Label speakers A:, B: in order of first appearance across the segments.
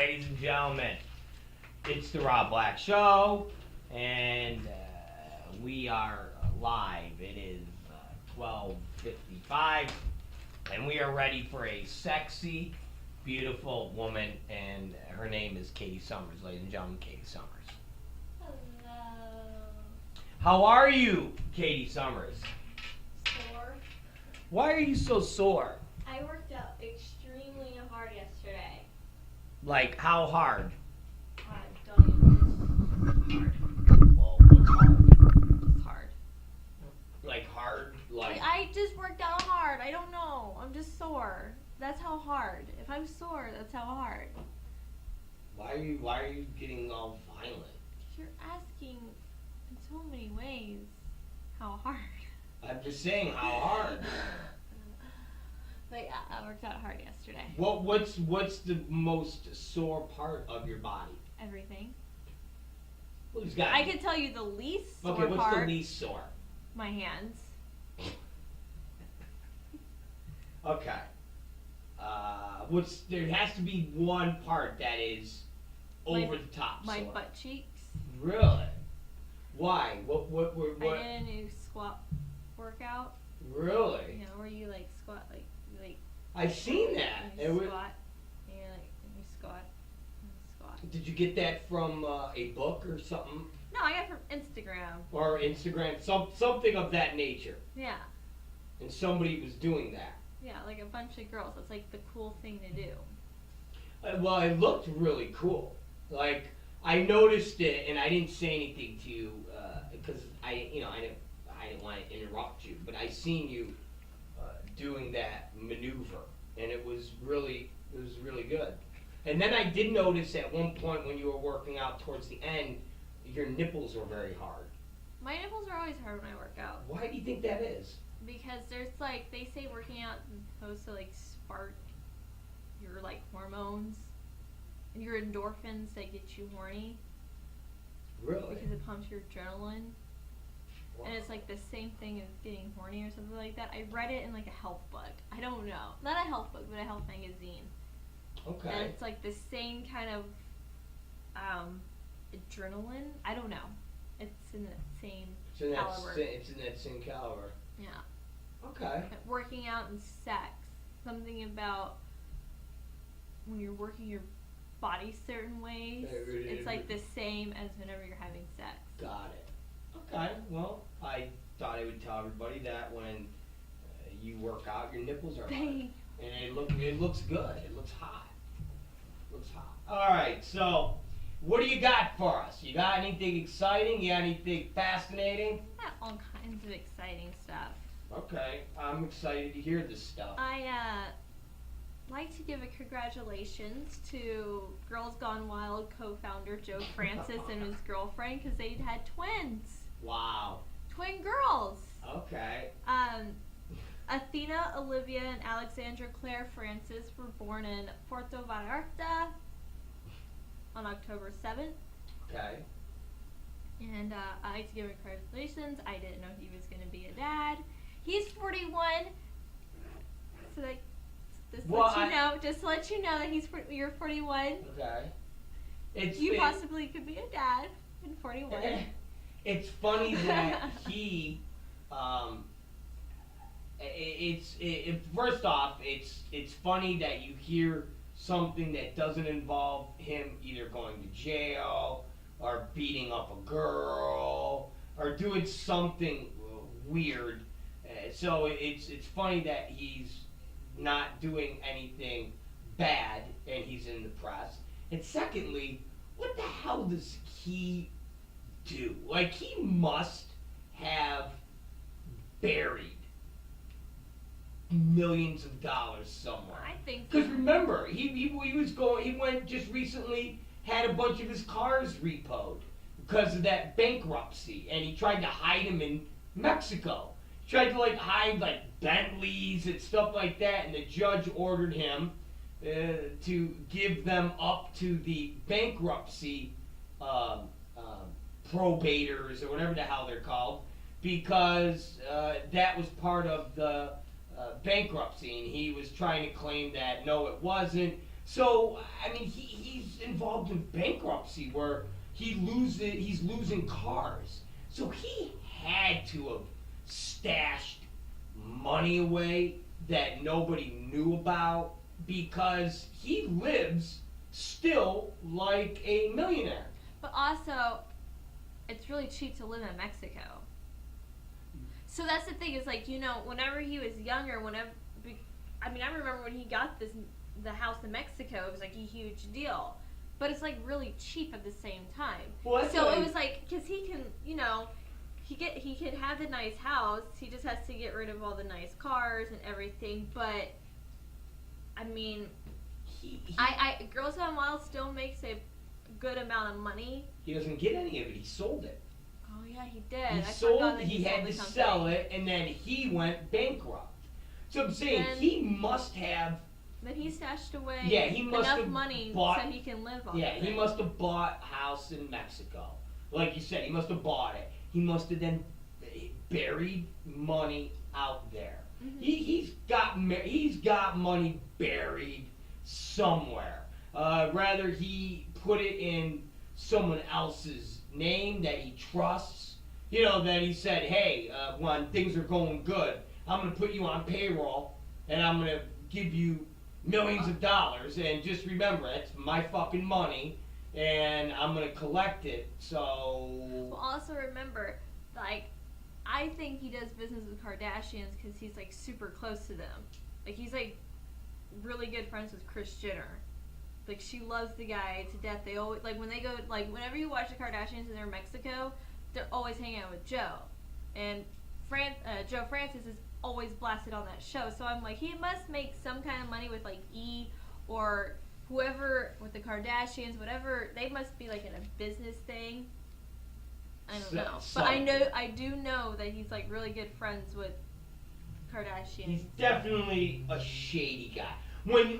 A: ladies and gentlemen. It's the Rob Black Show, and we are live. It is 12:55, and we are ready for a sexy, beautiful woman, and her name is Katie Summers, ladies and gentlemen, Katie Summers.
B: Hello.
A: How are you, Katie Summers?
B: Sore.
A: Why are you so sore?
B: I worked out extremely hard yesterday.
A: Like, how hard?
B: I don't even hard.
A: Well, what's hard?
B: It's hard.
A: Like, hard? Like,
B: I just worked out hard. I don't know. I'm just sore. That's how hard. If I'm sore, that's how hard.
A: why are you getting all violent?
B: You're asking in so many ways how hard.
A: I'm just saying, how hard?
B: But yeah, I worked out hard yesterday.
A: What's the most sore part of your body?
B: Everything.
A: Who's got?
B: I could tell you the least sore
A: Okay, what's
B: part.
A: the least sore?
B: My hands.
A: Okay. There has to be one part that is over the top
B: My
A: sore.
B: butt cheeks.
A: Really? Why? What?
B: I did a new squat workout.
A: Really?
B: You know, where you like squat, like
A: I've seen that.
B: You squat, and you squat, and you squat.
A: Did you get that from a book or something?
B: No, I got it from Instagram.
A: Or Instagram, something of that nature.
B: Yeah,
A: And somebody was doing that.
B: yeah, like a bunch of girls. That's like the cool thing to do.
A: Well, it looked really cool. Like, I noticed it, and I didn't say anything to you because I didn't want to interrupt you, but I seen you doing that maneuver, and it was really good. And then I did notice at one point when you were working out towards the end, your nipples were very hard.
B: My nipples are always hard when I work out
A: Why do you think that is?
B: because there's like they say working out is supposed to like spark your like hormones and your endorphins that get you horny
A: Really?
B: because it pumps your adrenaline.
A: Wow.
B: And it's like the same thing as getting horny or something like that. I read it in like a health book. I don't know. Not a health book, but a health magazine.
A: Okay.
B: And it's like the same kind of adrenaline. I don't know. It's in the same caliber.
A: It's in that same caliber.
B: Yeah.
A: Okay.
B: Working out and sex. Something about when you're working your body certain ways. It's like the same as whenever you're having sex.
A: Got it. Okay, well, I thought I would tell everybody that when you work out, your nipples are hard. And it looks good. It looks hot. All right, so what do you got for us? You got anything exciting? You got anything fascinating?
B: Got all kinds of exciting stuff.
A: Okay, I'm excited to hear this stuff.
B: I like to give a congratulations to Girls Gone Wild co-founder Joe Francis and his girlfriend because they had twins.
A: Wow.
B: Twin girls.
A: Okay.
B: Athena, Olivia, and Alexandra Claire Francis were born in Puerto Vallarta on October 7th.
A: Okay.
B: And I like to give him congratulations. I didn't know he was going to be a dad. He's 41. So like, just to let you know that you're 41.
A: Okay.
B: You possibly could be a dad in 41.
A: It's funny that he, first off, it's funny that you hear something that doesn't involve him either going to jail or beating up a girl or doing something weird. So it's funny that he's not doing anything bad and he's in the press. And secondly, what the hell does he do? Like, he must have buried millions of dollars somewhere.
B: I think.
A: Because remember, he went just recently, had a bunch of his cars repoed because of that bankruptcy, and he tried to hide them in Mexico. He tried to hide Bentleys and stuff like that, and the judge ordered him to give them up to the bankruptcy probators or whatever the hell they're called, because that was part of the bankruptcy, and he was trying to claim that no, it wasn't, So I mean, he's involved in bankruptcy where he's losing cars. So he had to have stashed money away that nobody knew about because he lives still like a millionaire.
B: But also, it's really cheap to live in Mexico. So that's the thing is like, whenever he was younger, I remember when he got the house in Mexico, it was like a huge deal. But it's like really cheap at the same time.
A: Well,
B: so it was like, because he can, he can have the nice house. He just has to get rid of all the nice cars and everything. But I mean, Girls Gone Wild still makes a good amount of money.
A: He doesn't get any of it. He sold it.
B: Oh yeah, he did. He
A: had to sell it, and then he went bankrupt. So I'm saying he must have.
B: Then he stashed away
A: enough
B: money so he can live on it.
A: Yeah, he must have bought a house in Mexico. Like you said, he must have bought it. He must have then buried money out there. Mm-hmm. He's got money buried somewhere. Rather he put it in someone else's name that he trusts. That he said, hey, when things are going good, I'm going to put you on payroll and I'm going to give you millions of dollars, and just remember, it's my fucking money, and I'm gonna collect it. So.
B: Well, also remember, like, I think he does business with Kardashians because he's like super close to them. Like he's like really good friends with Kris Jenner. Like she loves the guy to death. They always when they go whenever you watch the Kardashians and they're in Mexico, they're always hanging out with Joe, and Joe Francis is always blasted on that show. So I'm like, he must make some kind of money with like E or whoever with the Kardashians, whatever. They must be like in a business thing. I don't know, but I do know that he's like really good friends with Kardashians.
A: He's definitely a shady guy. When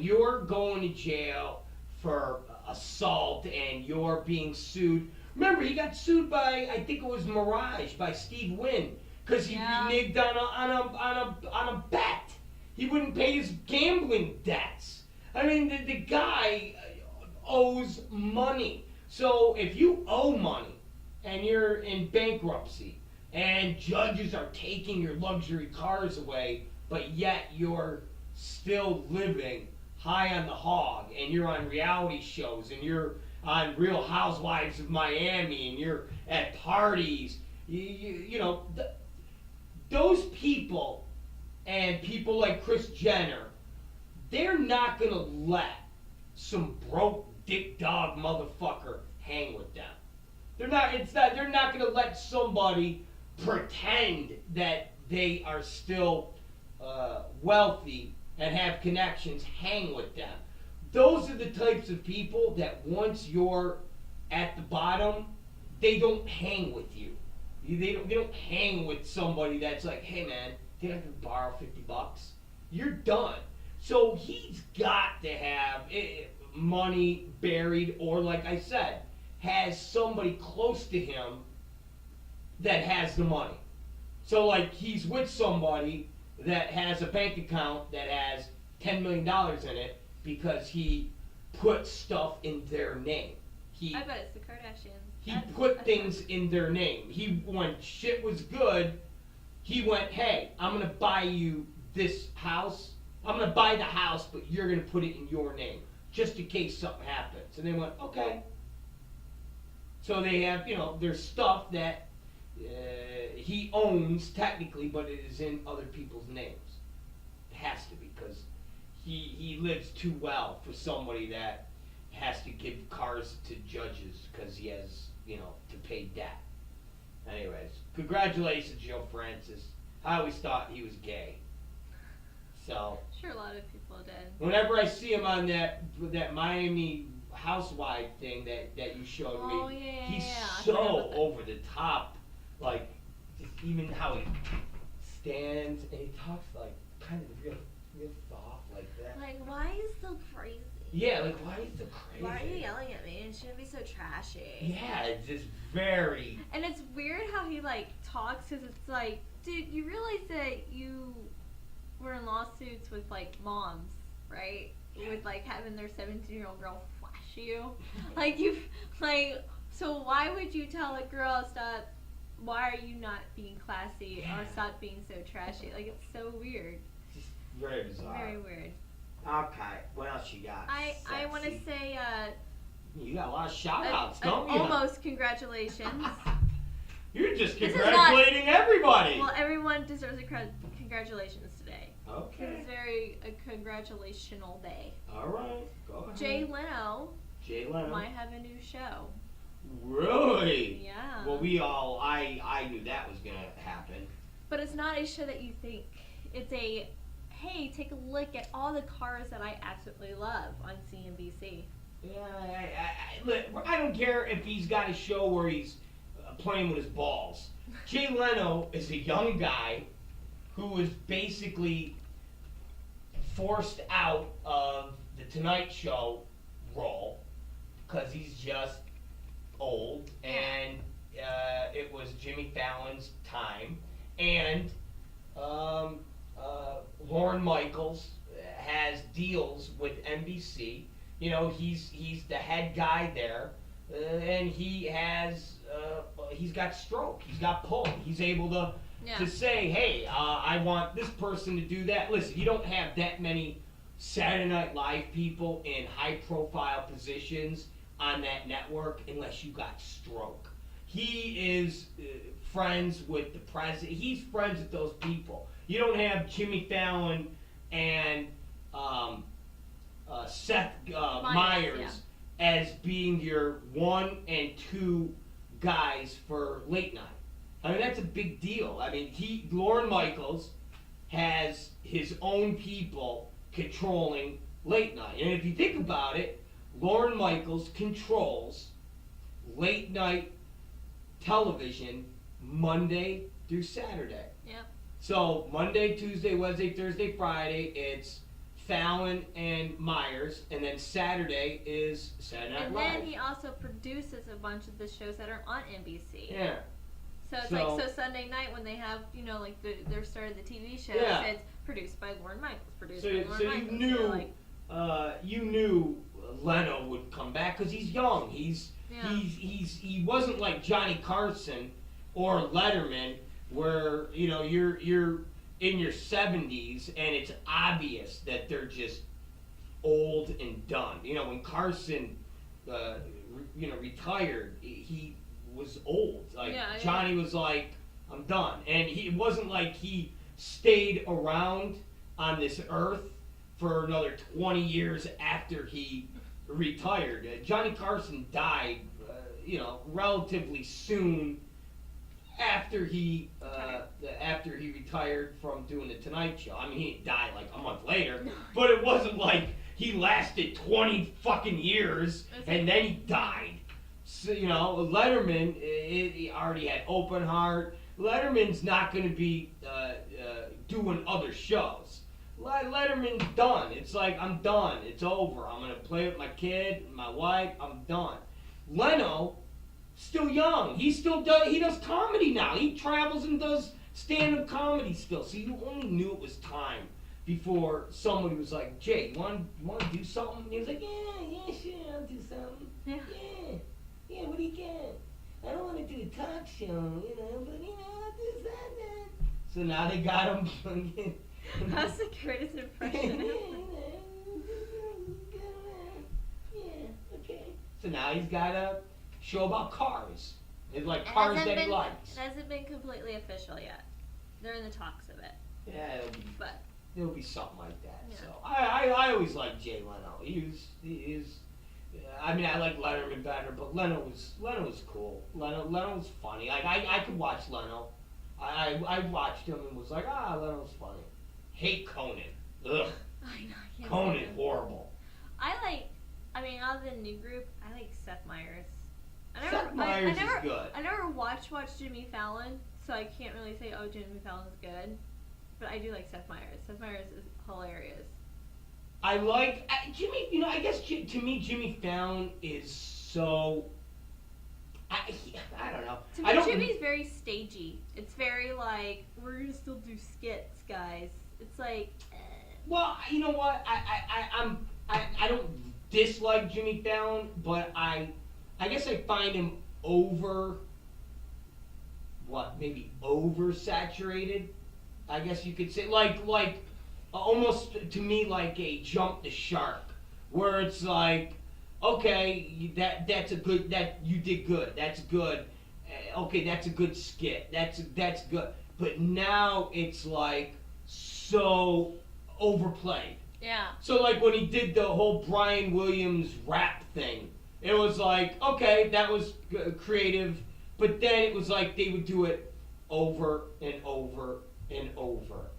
A: you're going to jail for assault and you're being sued. Remember, he got sued by, I think it was Mirage, by Steve Wynn. Because he reneged on a bet. He wouldn't pay his gambling debts. I mean, the guy owes money. So if you owe money and you're in bankruptcy and judges are taking your luxury cars away, but yet you're still living high on the hog and you're on reality shows and you're on Real Housewives of Miami and you're at parties, those people and people like Kris Jenner, they're not gonna let some broke dick dog motherfucker hang with them. They're not gonna let somebody pretend that they are still wealthy and have connections hang with them. Those are the types of people that once you're at the bottom, they don't hang with you. They don't hang with somebody that's like, hey man, can I borrow $50? You're done. So he's got to have money buried, or like I said, has somebody close to him that has the money. So like he's with somebody that has a bank account that has $10 million in it because he put stuff in their name.
B: I bet it's the Kardashians.
A: He put things in their name. When shit was good, he went, hey, I'm going to buy you this house. I'm going to buy the house, but you're going to put it in your name, just in case something happens. And they went, okay. So they have, there's stuff that he owns technically, but it is in other people's names. It has to be, because he lives too well for somebody that has to give cars to judges because he has, to pay debt. Anyways, congratulations, Joe Francis. I always thought he was gay. So.
B: Sure, a lot of people did.
A: Whenever I see him on that Miami housewife thing that you showed me, he's so over the top. Like, just even how he stands and he talks like kind of real soft like that.
B: Like, why are you so crazy?
A: Yeah, like, why are you so crazy?
B: Why are you yelling at me? It shouldn't be so trashy.
A: Yeah, it's just very...
B: And it's weird how he, talks, because it's like, dude, you realize that you were in lawsuits with, moms, right? with like having their 17-year-old girl flash you. So why would you tell a girl stop? Why are you not being classy or stop being so trashy? Like, it's so weird.
A: Just very bizarre.
B: Very weird.
A: Okay, what else you got?
B: I want to say
A: you got a lot of shout outs, don't you?
B: Almost congratulations.
A: You're just congratulating everybody.
B: Well, everyone deserves a congratulations today.
A: Okay.
B: It was a congratulational day.
A: All right, go ahead.
B: Jay Leno
A: Leno
B: might have a new show.
A: Really?
B: Yeah.
A: Well, I knew that was gonna happen.
B: But it's not a show that you think. It's a, hey, take a look at all the cars that I absolutely love on CNBC.
A: Yeah, I don't care if he's got a show where he's playing with his balls. Jay Leno is a young guy who was basically forced out of the Tonight Show role because he's just old, and it was Jimmy Fallon's time, and Lorne Michaels has deals with NBC. You know, he's the head guy there, and he's got stroke, he's got pull, he's able to say, hey, I want this person to do that. Listen, you don't have that many Saturday Night Live people in high-profile positions on that network unless you got stroke. He is friends with the president. He's friends with those people. You don't have Jimmy Fallon and Seth Meyers as being your 1 and 2 guys for late night. I mean, that's a big deal. I mean, Lorne Michaels has his own people controlling late night. And if you think about it, Lorne Michaels controls late night television Monday through Saturday.
B: Yep.
A: So Monday, Tuesday, Wednesday, Thursday, Friday, it's Fallon and Myers, and then Saturday is Saturday Night Live.
B: And then he also produces a bunch of the shows that are on NBC.
A: Yeah.
B: So it's Sunday night when they have, like their start of the TV shows, it's produced by Lorne Michaels.
A: You knew Leno would come back because he's young. He wasn't like Johnny Carson or Letterman, where you're in your 70s and it's obvious that they're just old and done. When Carson retired, he was old. Johnny was like, I'm done. And it wasn't like he stayed around on this earth for another 20 years after he retired. Johnny Carson died, relatively soon after he retired from doing the Tonight Show. I mean, he died like a month later, but it wasn't like he lasted 20 fucking years and then he died. So, Letterman, he already had open heart. Letterman's not going to be doing other shows. Letterman's done. It's like, I'm done. It's over. I'm going to play with my kid, my wife. I'm done. Leno, still young. He does comedy now. He travels and does stand-up comedy still. So you only knew it was time before somebody was like, Jay, you want to do something? And he was like, yeah, sure, I'll do something. Yeah, what do you get? I don't want to do a talk show, but I'll do something. So now they got him.
B: That's the greatest impression.
A: Yeah, okay. So now he's got a show about cars. It's like cars that he likes.
B: It hasn't been completely official yet. They're in the talks of it.
A: Yeah, it'll be something like that.
B: Yeah.
A: So I always liked Jay Leno. He is. I mean, I like Letterman better, but Leno was cool. Leno was funny. Like I could watch Leno. I watched him and was like, Leno's funny. Hate Conan. Ugh.
B: I know.
A: Conan, horrible.
B: Out of the new group, I like Seth Meyers.
A: Seth Meyers is good.
B: I never watched Jimmy Fallon, so I can't really say, Jimmy Fallon's good. But I do like Seth Meyers. Seth Meyers is hilarious.
A: I like Jimmy. I guess to me, Jimmy Fallon is so. I don't know.
B: To me, Jimmy's very stagey. It's very like, we're gonna still do skits, guys. It's like.
A: Well, you know what? I don't dislike Jimmy Fallon, but I guess I find him maybe oversaturated. I guess you could say like almost to me like a jump the shark, where it's like, okay, that's a good, that you did good, that's good, okay, that's a good skit, that's good, but now it's like so overplayed.
B: Yeah.
A: So like when he did the whole Brian Williams rap thing, it was like, okay, that was creative, but then it was like they would do it over and over and over.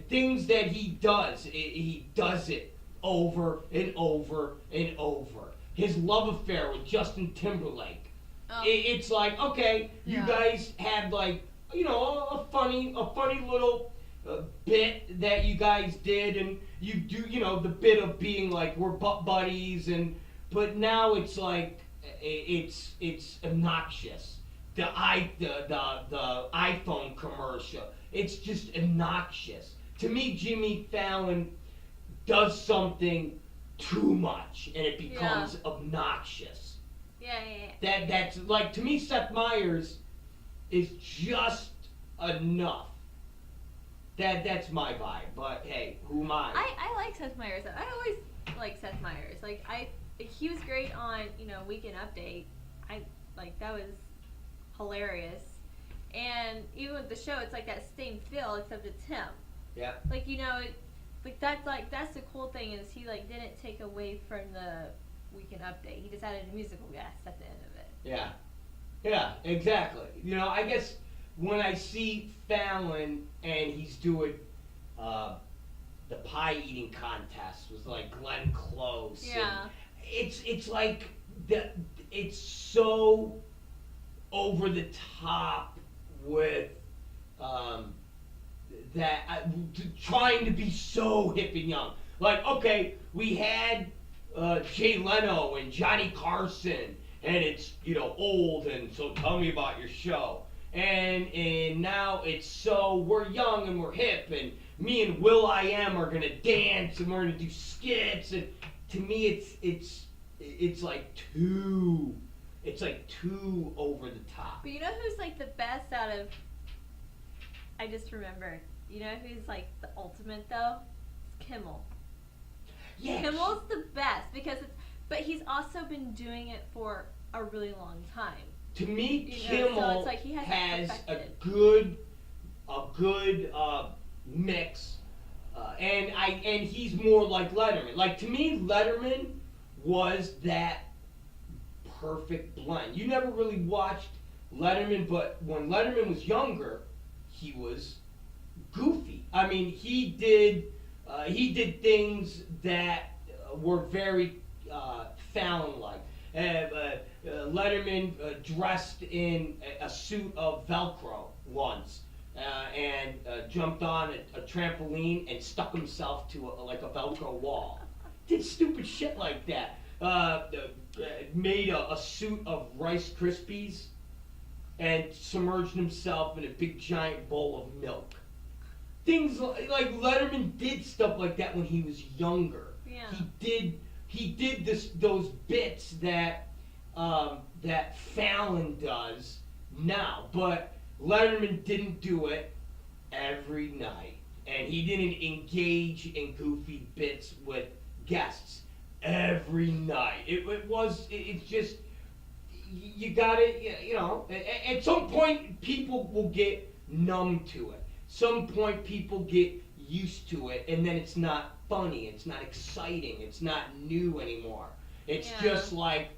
A: Things that he does, he does it over and over and over. His love affair with Justin Timberlake. Oh. It's like, okay, you guys had like, you know, a funny little bit that you guys did, and you do, you know, the bit of being like we're butt buddies, but now it's like it's obnoxious. The iPhone commercial, it's just obnoxious. To me, Jimmy Fallon does something too much, and it becomes obnoxious.
B: Yeah.
A: That's like, to me, Seth Meyers is just enough. That's my vibe. But hey, who am I?
B: I like Seth Meyers. I always like Seth Meyers. Like he was great on, you know, Weekend Update. That was hilarious. And even with the show, it's like that same feel, except it's him.
A: Yeah.
B: Like, you know, that's the cool thing, is he like didn't take away from the Weekend Update. He just added a musical guest at the end of it.
A: Yeah. Yeah, exactly. You know, I guess when I see Fallon and he's doing the pie eating contest with like Glenn Close.
B: Yeah.
A: It's like it's so over the top with trying to be so hip and young. Like, okay, we had Jay Leno and Johnny Carson, and it's, you know, old, and so tell me about your show. And now it's so we're young and we're hip, and me and Will.I.am are gonna dance and we're gonna do skits, and to me it's like too over the top.
B: But you know who's like the best out of? I just remembered. You know who's like the ultimate though? It's Kimmel.
A: Yes.
B: Kimmel's the best but he's also been doing it for a really long time.
A: To me,
B: you know,
A: Kimmel
B: so it's like he
A: has a
B: perfected.
A: good mix, and he's more like Letterman. Like, to me, Letterman was that perfect blend. You never really watched Letterman, but when Letterman was younger, he was goofy. I mean, he did things that were very Fallon-like. Letterman dressed in a suit of Velcro once, and jumped on a trampoline and stuck himself to a Velcro wall. Did stupid shit like that. Made a suit of Rice Krispies and submerged himself in a big giant bowl of milk. Things like Letterman did stuff like that when he was younger.
B: Yeah.
A: He did those bits that Fallon does now, but Letterman didn't do it every night, and he didn't engage in goofy bits with guests every night. It's just, you gotta, you know, at some point people will get numb to it. Some point people get used to it, and then it's not funny, it's not exciting, it's not new anymore. It's just like,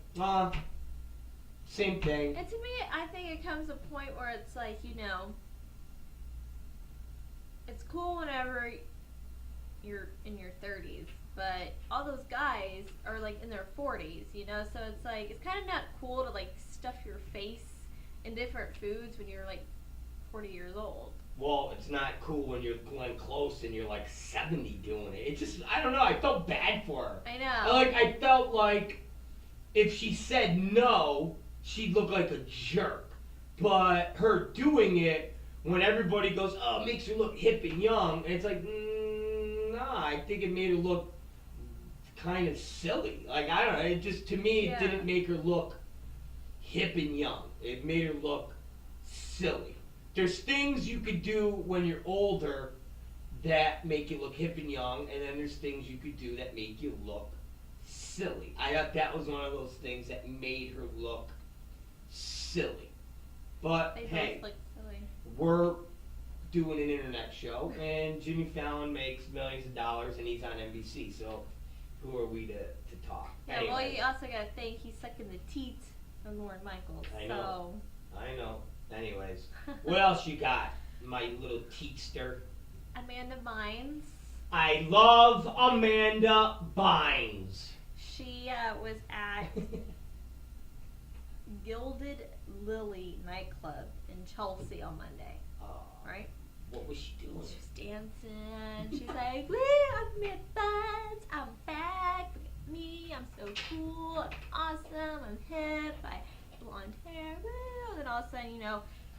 A: same thing.
B: And to me, I think it comes a point where it's like, you know, it's cool whenever you're in your 30s, but all those guys are like in their 40s, you know, so it's like, it's kind of not cool to like stuff your face in different foods when you're like 40 years old.
A: Well, it's not cool when you're Glenn Close and you're like 70 doing it. It just, I don't know, I felt bad for her.
B: I know.
A: I felt like if she said no, she'd look like a jerk. But her doing it when everybody goes, oh, it makes her look hip and young, and it's like, nah, I think it made her look kind of silly. Like, I don't know, it just, to me, it didn't make her look hip and young. It made her look silly. There's things you could do when you're older that make you look hip and young, and then there's things you could do that make you look silly. I thought that was one of those things that made her look silly. But
B: They
A: hey,
B: both look silly.
A: we're doing an internet show, and Jimmy Fallon makes millions of dollars, and he's on NBC, so who are we to talk?
B: Yeah,
A: Anyways,
B: well, you also gotta think he's sucking the teats of Lorne Michaels.
A: I know. Anyways, what else you got, my little teatster?
B: Amanda Bynes.
A: I love Amanda Bynes.
B: She was at Gilded Lily nightclub in Chelsea on Monday. Right?
A: What was she doing?
B: She was dancing. She's like, "Woo, I'm Amanda Bynes. I'm back. Look at me. I'm so cool. I'm awesome. I'm hip. I have blonde hair. Woo." And then all of a sudden,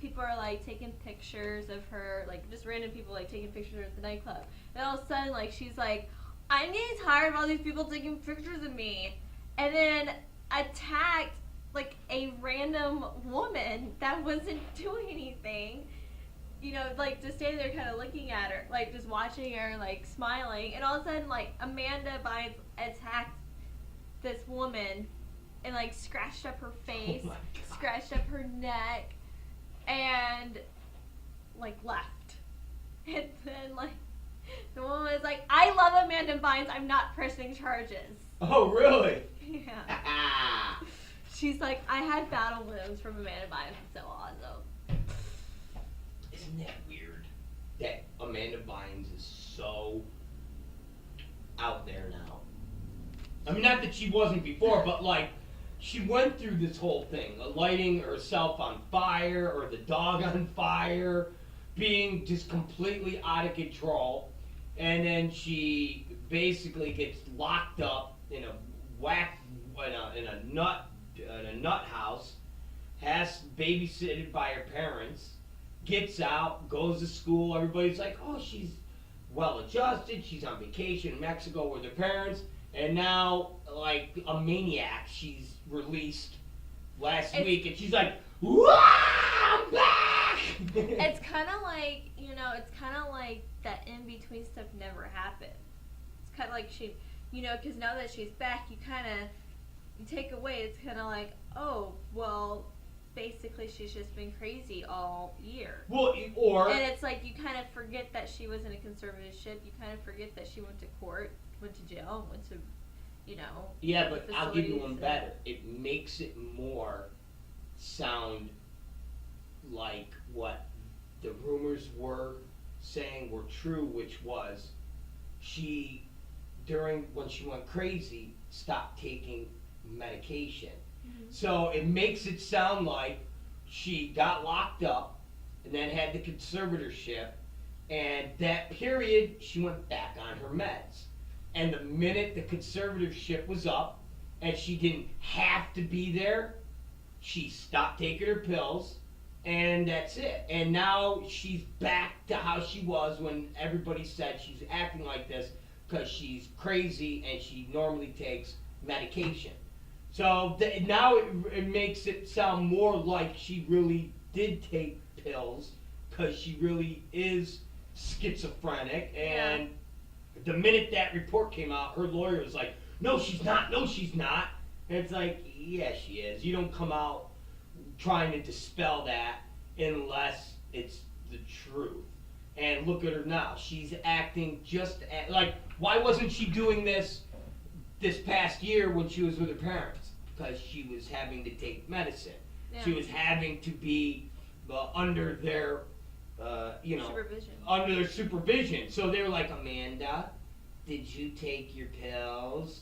B: people are like taking pictures of her, like just random people like taking pictures at the nightclub. And all of a sudden, like she's like, "I'm getting tired of all these people taking pictures of me," and then attacked like a random woman that wasn't doing anything. Like just standing there kind of looking at her, like just watching her, like smiling, and all of a sudden, like Amanda Bynes attacked this woman and like scratched up her face, scratched up her neck, and like left. And then like the woman was like, "I love Amanda Bynes. I'm not pressing charges."
A: Oh, really?
B: Yeah. She's like, "I had battle wounds from Amanda Bynes. It's so awesome."
A: Isn't that weird that Amanda Bynes is so out there now? I mean, not that she wasn't before, but like she went through this whole thing, lighting herself on fire or the dog on fire, being just completely out of control, and then she basically gets locked up in a nut house, has babysitted by her parents. Gets out, goes to school, everybody's like, "Oh, she's well adjusted, she's on vacation in Mexico with her parents," and now, like a maniac, she's released last week, and she's like, "Wah, I'm back!"
B: It's kind of like, that in-between stuff never happened. It's kind of like she, because now that she's back, you take away, it's kind of like, oh, well, basically she's just been crazy all year.
A: Well,
B: and it's like you kind of forget that she was in a conservatorship. You kind of forget that she went to court, went to jail, went to,
A: Yeah, but I'll give you one better. It makes it more sound like what the rumors were saying were true, which was she, when she went crazy, stopped taking medication. So it makes it sound like she got locked up and then had the conservatorship, and that period she went back on her meds. And the minute the conservatorship was up and she didn't have to be there, she stopped taking her pills, and that's it. And now she's back to how she was when everybody said she's acting like this because she's crazy and she normally takes medication. So now it makes it sound more like she really did take pills because she really is schizophrenic. And the minute that report came out, her lawyer was like, "No, she's not. No, she's not." And it's like, yeah, she is. You don't come out trying to dispel that unless it's the truth. And look at her now. She's acting like, why wasn't she doing this past year when she was with her parents? Because she was having to take medicine. Yeah. She was having to be under their,
B: supervision.
A: Under their supervision. So they were like, "Amanda, did you take your pills?"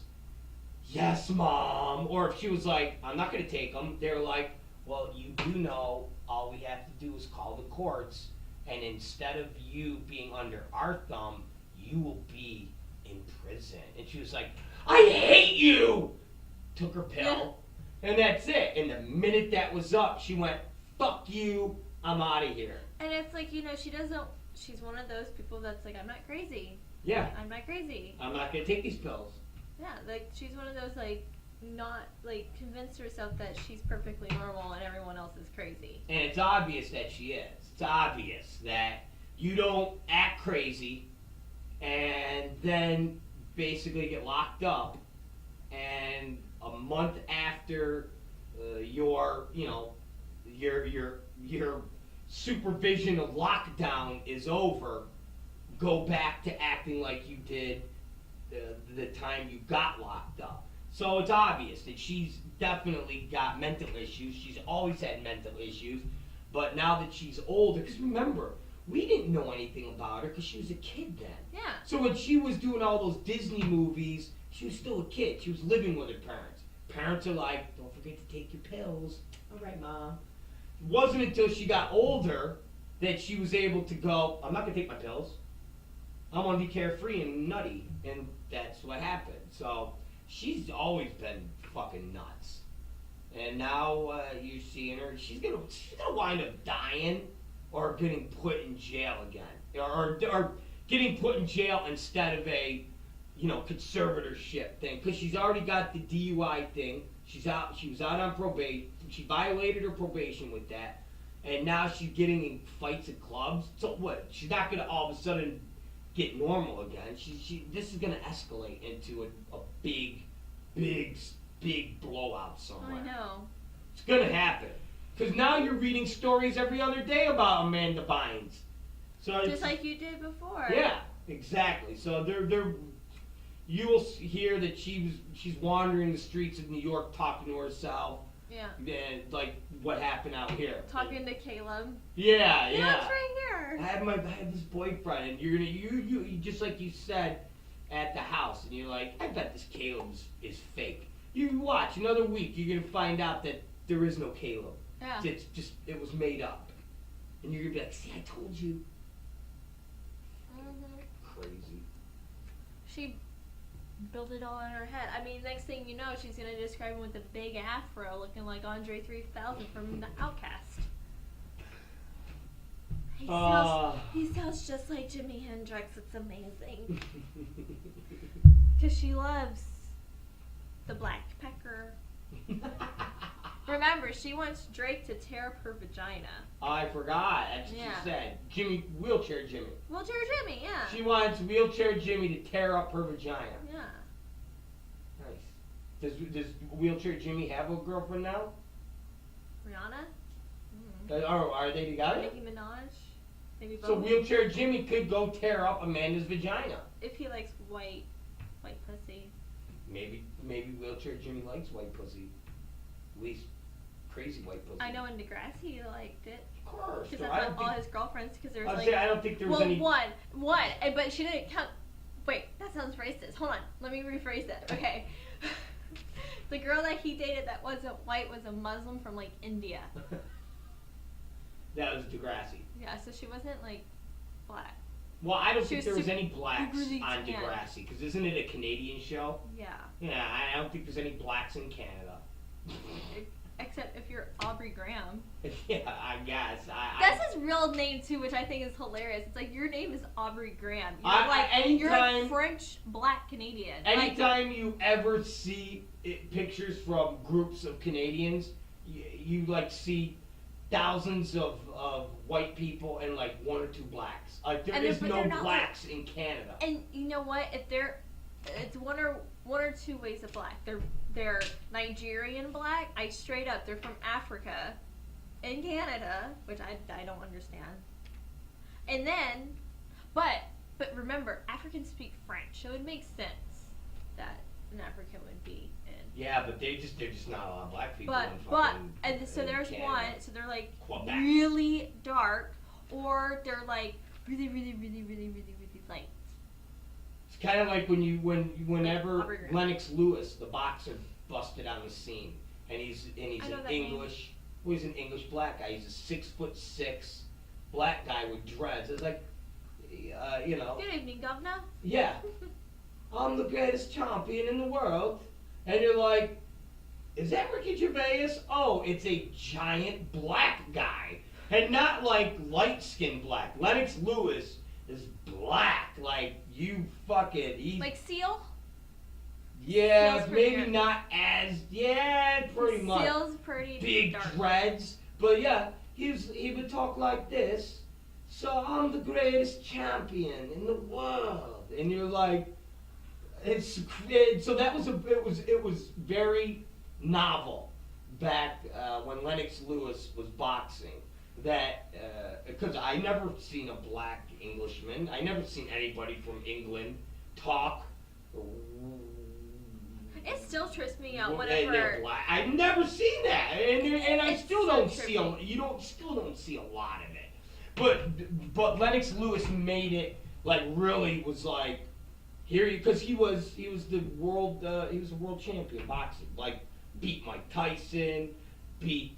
A: "Yes, Mom." Or if she was like, "I'm not going to take them," they were like, "Well, you do know all we have to do is call the courts, and instead of you being under our thumb, you will be in prison." And she was like, "I hate you!" Took her pill, and that's it. And the minute that was up, she went, "Fuck you, I'm out of here."
B: And it's like, she's one of those people that's like, "I'm not crazy."
A: Yeah.
B: "I'm not crazy."
A: "I'm not going to take these pills."
B: Yeah, like she's one of those like not like convinced herself that she's perfectly normal and everyone else is crazy.
A: And it's obvious that she is. It's obvious that you don't act crazy and then basically get locked up, and a month after your supervision of lockdown is over, go back to acting like you did the time you got locked up. So it's obvious that she's definitely got mental issues. She's always had mental issues, but now that she's older, because remember, we didn't know anything about her because she was a kid then.
B: Yeah.
A: So when she was doing all those Disney movies, she was still a kid. She was living with her parents. Parents are like, don't forget to take your pills. All right, Mom. It wasn't until she got older that she was able to go, I'm not going to take my pills. I want to be carefree and nutty. And that's what happened. So she's always been fucking nuts. And now you're seeing her. She's gonna wind up dying or getting put in jail again. Or getting put in jail instead of a, conservatorship thing. Because she's already got the DUI thing. She was out on probation. She violated her probation with that. And now she's getting in fights at clubs. So what? She's not going to all of a sudden get normal again. This is going to escalate into a big blowout somewhere.
B: I know.
A: It's going to happen. Because now you're reading stories every other day about Amanda Bynes. So
B: just like you did before.
A: Yeah, exactly. So you will hear that she's wandering the streets of New York talking to herself.
B: Yeah.
A: And like what happened out here.
B: Talking to Caleb.
A: Yeah.
B: It's right here.
A: I have this boyfriend, and you're gonna you just like you said at the house, and you're like, I bet this Caleb is fake. You watch another week, you're gonna find out that there is no Caleb.
B: Yeah.
A: It was made up, and you're gonna be like, see, I told you.
B: Mm-hmm.
A: Crazy.
B: She built it all in her head. I mean, next thing you know, she's gonna describe him with a big afro, looking like Andre 3000 from The Outcast. He sounds just like Jimi Hendrix. It's amazing. Because she loves the black pecker. Remember, she wants Drake to tear up her vagina.
A: I forgot. That's what she said. Wheelchair Jimmy.
B: Wheelchair Jimmy, yeah.
A: She wants Wheelchair Jimmy to tear up her vagina.
B: Yeah.
A: Nice. Does Wheelchair Jimmy have a girlfriend now?
B: Rihanna?
A: Are they together?
B: Nicki Minaj? Maybe both.
A: So Wheelchair Jimmy could go tear up Amanda's vagina.
B: If he likes white pussy.
A: Maybe Wheelchair Jimmy likes white pussy. At least crazy white pussy.
B: I know in Degrassi he liked it.
A: Of course.
B: Because that's all his girlfriends. Because there's
A: I don't think there was any.
B: One, but she didn't count. Wait, that sounds racist. Hold on, let me rephrase that. Okay. The girl that he dated that wasn't white was a Muslim from like India.
A: That was Degrassi.
B: Yeah, so she wasn't like black.
A: Well, I don't think there was any blacks
B: really
A: on Degrassi, because isn't it a Canadian show?
B: Yeah.
A: Yeah, I don't think there's any blacks in Canada.
B: Except if you're Aubrey Graham.
A: Yeah, I guess.
B: That's his real name too, which I think is hilarious. It's like your name is Aubrey Graham. You're like French black Canadian.
A: Anytime you ever see pictures from groups of Canadians, you like see thousands of white people and like one or two blacks. There is no blacks in Canada.
B: And you know what? It's one or two ways of black. They're Nigerian black. They're from Africa, in Canada, which I don't understand. And then, but remember, Africans speak French, so it makes sense that an African would be in.
A: Yeah, but they're just not a lot of black people.
B: So there's
A: Canada.
B: one. So they're like
A: Quebec.
B: really dark, or they're like really, really, really, really, really, really light.
A: It's kind of like whenever Lennox Lewis, the boxer, busted on the scene, and he's an English. Well, he's an English black guy. He's a 6'6" black guy with dreads. It's like,
B: Good evening, governor.
A: Yeah, I'm the greatest champion in the world, and you're like, is that Ricky Gervais? Oh, it's a giant black guy, and not like light-skinned black. Lennox Lewis is black, like you fucking.
B: Like Seal?
A: Yeah,
B: Feels pretty
A: maybe
B: dark.
A: not as pretty much
B: Feels pretty
A: big
B: dark.
A: dreads, but yeah, he would talk like this. So I'm the greatest champion in the world, and you're like, so that was it was very novel back when Lennox Lewis was boxing. That because I never seen a black Englishman, I never seen anybody from England talk.
B: It still trips me out
A: And
B: whenever.
A: they're black. I've never seen that, and I
B: It's
A: still
B: so
A: don't see
B: trippy.
A: still don't see a lot of it. But Lennox Lewis made it like really was like here because he was the world champion boxing, like beat Mike Tyson, he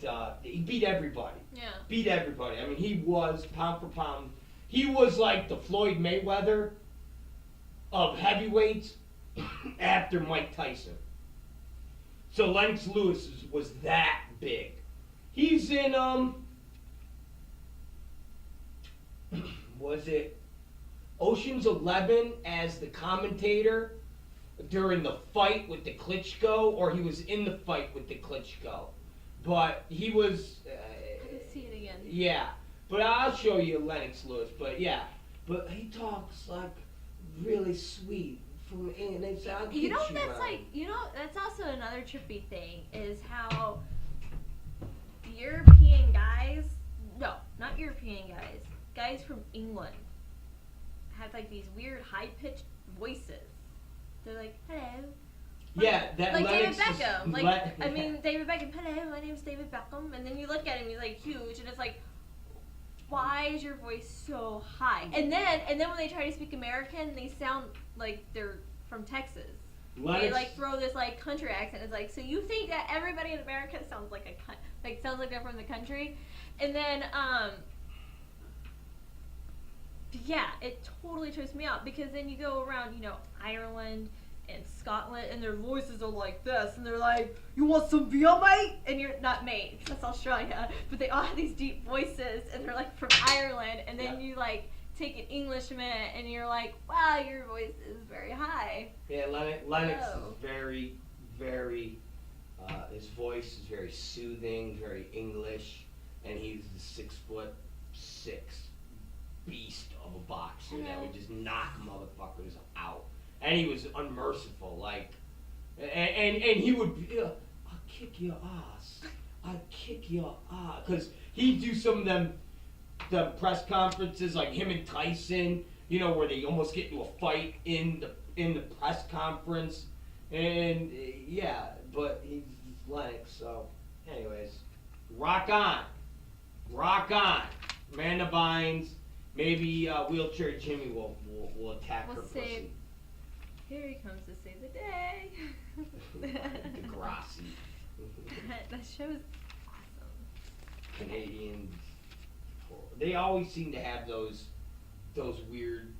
A: beat everybody.
B: Yeah.
A: Beat everybody. I mean, he was pound for pound. He was like the Floyd Mayweather of heavyweights after Mike Tyson. So Lennox Lewis was that big. He's in was it Ocean's 11 as the commentator during the fight with the Klitschko, or he was in the fight with the Klitschko. But he was.
B: I can see it again.
A: Yeah, but I'll show you Lennox Lewis. But yeah, but he talks like really sweet from England. They say, I'll
B: You know
A: get
B: that's
A: man."
B: like that's also another trippy thing is how European guys, no, not European guys from England have like these weird high pitched voices. They're like, hello.
A: Yeah, that
B: like
A: Lennox
B: David
A: is-
B: Beckham.
A: Le-
B: I mean, David Beckham. Hello, my name's David Beckham. And then you look at him, he's like huge, and it's like, why is your voice so high? And then when they try to speak American, they sound like they're from Texas. They
A: Lennox,
B: like throw this like country accent. It's like, so you think that everybody in America sounds like sounds like they're from the country, and then yeah, it totally trips me out because then you go around, Ireland and Scotland, and their voices are like this, and they're like, "You want some beer, mate?" And you're not mate, 'cause that's Australia, but they all have these deep voices, and they're like from Ireland, and then you like take an Englishman, and you're like, "Wow, your voice is very high."
A: yeah, Lennox
B: Oh.
A: is very, very. His voice is very soothing, very English, and he's the 6'6" beast of a boxer that would just knock motherfuckers out. And he was unmerciful, like, and he would be, I'll kick your ass, because he'd do some of the press conferences, like him and Tyson, where they almost get into a fight in the press conference, and yeah, but he's Lennox, so anyways, rock on, Amanda Bynes, maybe Wheelchair Jimmy will attack her
B: We'll
A: pussy.
B: Here he comes to save the day.
A: Degrassi.
B: That show is awesome.
A: Canadians. They always seem to have those weird,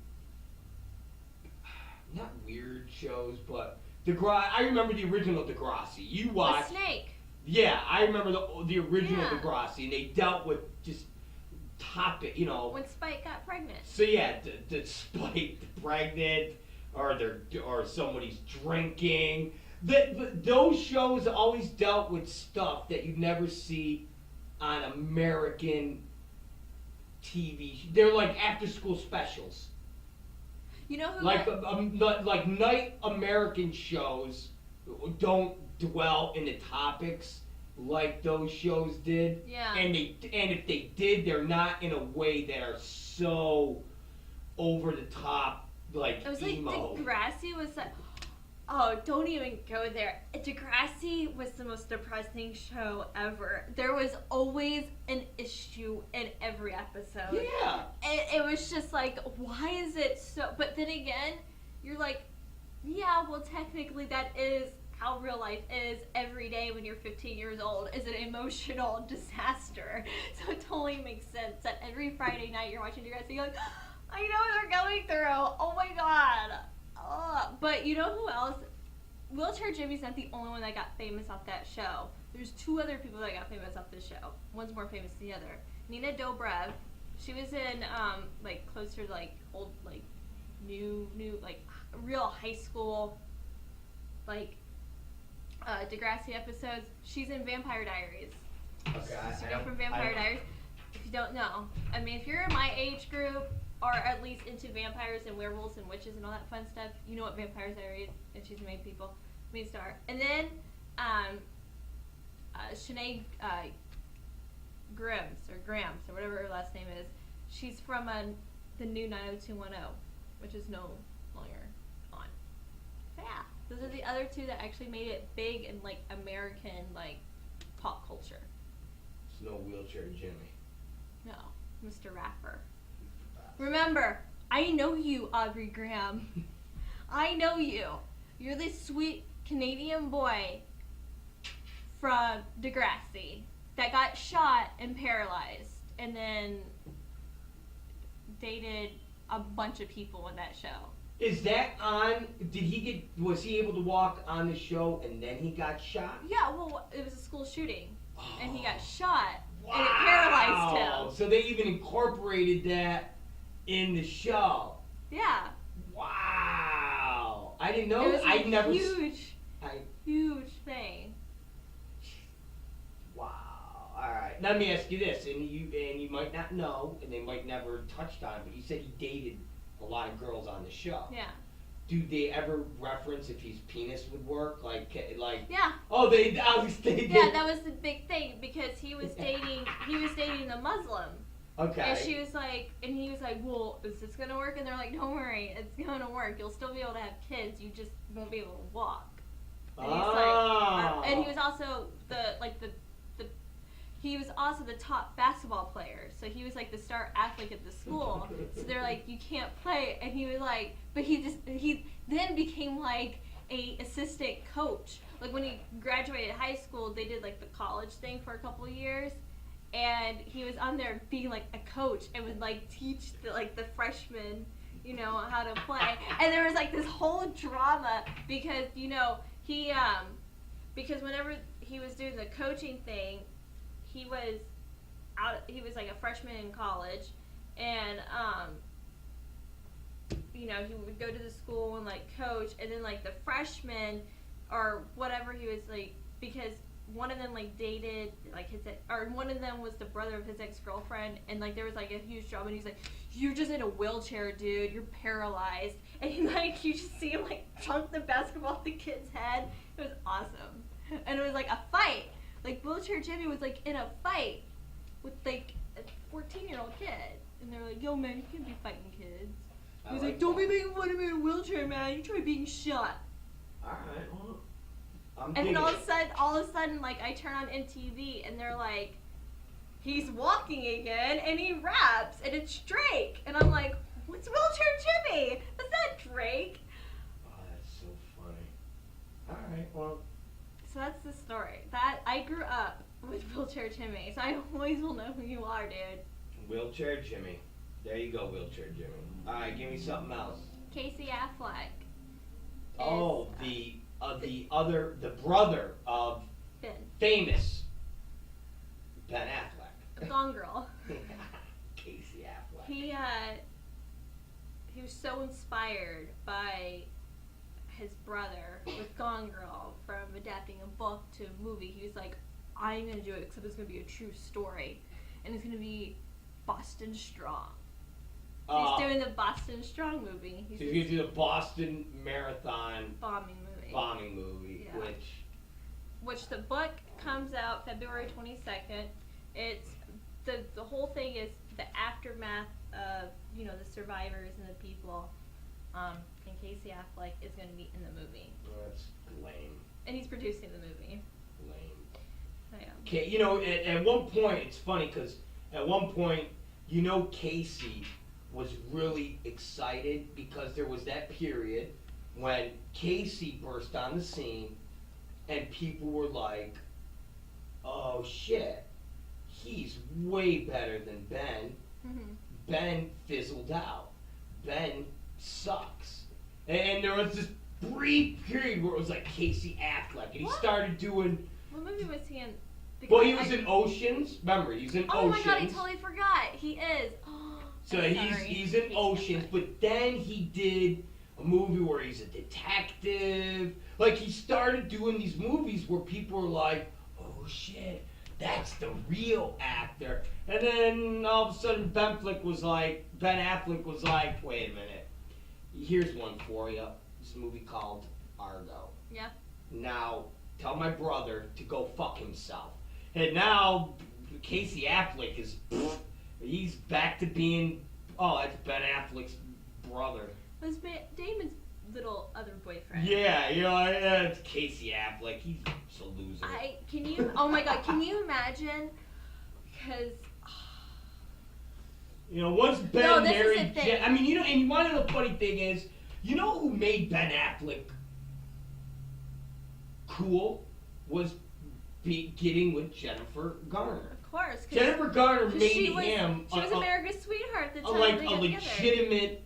A: not weird shows, but I remember the original Degrassi. You
B: The
A: watched.
B: snake.
A: Yeah, I remember the original
B: Yeah.
A: Degrassi, and they dealt with just topic,
B: When Spike got pregnant.
A: So yeah, despite pregnant or somebody's drinking, those shows always dealt with stuff that you never see on American TV. They're like after school specials,
B: You know who?
A: like night American shows don't dwell in the topics like those shows did.
B: Yeah.
A: And if they did, they're not in a way that are so over the top, like
B: It was like
A: emo.
B: Degrassi was like, oh, don't even go there. Degrassi was the most depressing show ever. There was always an issue in every episode.
A: Yeah.
B: It was just like, why is it so? But then again, you're like, yeah, well, technically that is how real life is every day when you're 15 years old is an emotional disaster. So it totally makes sense that every Friday night you're watching Degrassi, you're like, I know what they're going through. Oh my god. But you know who else? Wheelchair Jimmy's not the only one that got famous off that show. There's two other people that got famous off this show. One's more famous than the other. Nina Dobrev. She was in like closer to like old like new like real high school Degrassi episodes. She's in Vampire Diaries.
A: Okay,
B: She's a girl from Vampire Diaries. If you don't know, I mean, if you're in my age group, or at least into vampires and werewolves and witches and all that fun stuff, you know what Vampire Diaries is, and she's the main star. And then, Sinead Grams or whatever her last name is. She's from the new 90210, which is no longer on. So yeah, those are the other two that actually made it big in like American like pop culture.
A: It's no Wheelchair Jimmy.
B: No, Mr. Rapper. Remember, I know you, Aubrey Graham. I know you. You're this sweet Canadian boy from Degrassi that got shot and paralyzed and then dated a bunch of people in that show.
A: Is that on? Was he able to walk on the show and then he got shot?
B: Yeah, well, it was a school shooting and he got shot
A: Wow.
B: and it paralyzed him.
A: So they even incorporated that in the show.
B: Yeah.
A: Wow. I didn't know.
B: It was
A: I'd never.
B: Huge thing.
A: Wow. All right. Let me ask you this, and you might not know, and they might never touched on it, but you said he dated a lot of girls on the show.
B: Yeah.
A: Do they ever reference if his penis would work? Like.
B: Yeah.
A: Oh, they.
B: Yeah, that was the big thing because he was dating a Muslim.
A: Okay.
B: And he was like, well, is this gonna work? And they're like, don't worry, it's gonna work. You'll still be able to have kids. You just won't be able to walk. And he's like, and he was also he was also the top basketball player. So he was like the star athlete at the school. So they're like, you can't play. And he was like, but he then became like a assistant coach. Like when he graduated high school, they did like the college thing for a couple of years. And he was on there being like a coach and would like teach the freshmen, how to play. And there was like this whole drama because because whenever he was doing the coaching thing, he was like a freshman in college, and he would go to the school and like coach, and then like the freshmen or whatever he was like, because one of them like dated like one of them was the brother of his ex-girlfriend, and like there was like a huge drama, and he's like, you're just in a wheelchair, dude, you're paralyzed, and you just see him like chunk the basketball off the kid's head. It was awesome. And it was like a fight, like Wheelchair Jimmy was like in a fight with like a 14-year-old kid, and they were like, yo man, you can't be fighting kids. He was like, don't be making fun of me in a wheelchair, man, you try being shot.
A: Alright, well,
B: and then all of a sudden, like, I turn on MTV, and they're like, he's walking again, and he raps, and it's Drake. And I'm like, what's Wheelchair Jimmy? That's not Drake.
A: Oh, that's so funny. Alright, well.
B: So that's the story. That I grew up with Wheelchair Jimmy, so I always will know who you are, dude.
A: Wheelchair Jimmy. There you go, Wheelchair Jimmy. Alright, give me something else.
B: Casey Affleck.
A: Oh, the brother of
B: Ben.
A: Famous Ben Affleck.
B: Gone Girl.
A: Casey Affleck.
B: He was so inspired by his brother with Gone Girl from adapting a book to a movie. He was like, I'm gonna do it except it's gonna be a true story, and it's gonna be Boston Strong. He's doing the Boston Strong movie.
A: He's gonna do the Boston Marathon
B: bombing movie, yeah. which the book comes out February 22nd. It's the whole thing is the aftermath of the survivors and the people. And Casey Affleck is going to be in the movie.
A: Oh, that's lame.
B: And he's producing the movie.
A: Lame.
B: Yeah.
A: Okay, at one point it's funny because at one point Casey was really excited because there was that period when Casey burst on the scene and people were like, oh shit, he's way better than Ben.
B: Mm-hmm.
A: Ben fizzled out. Ben sucks. And there was this brief period where it was like Casey Affleck, and he started doing...
B: What movie was he in?
A: Well, he was in Oceans. Remember, he's in Oceans.
B: Oh my god, I totally forgot. He is.
A: So he's in Oceans, but then he did a movie where he's a detective, Like, he started doing these movies where people were like, oh shit, that's the real actor. And then all of a sudden Ben Affleck was like, wait a minute, here's one for you. This movie called Argo.
B: Yeah.
A: Now, tell my brother to go fuck himself. And now, Casey Affleck is, he's back to being, that's Ben Affleck's brother.
B: Was Damon's little other boyfriend.
A: Yeah, it's Casey Affleck. He's just a loser.
B: Oh my god, can you imagine? Because...
A: once Ben married Jen, I mean, and one of the funny thing is, you know who made Ben Affleck cool was getting with Jennifer Garner.
B: Of course.
A: Jennifer Garner made him
B: she was America's sweetheart at the time.
A: Like a legitimate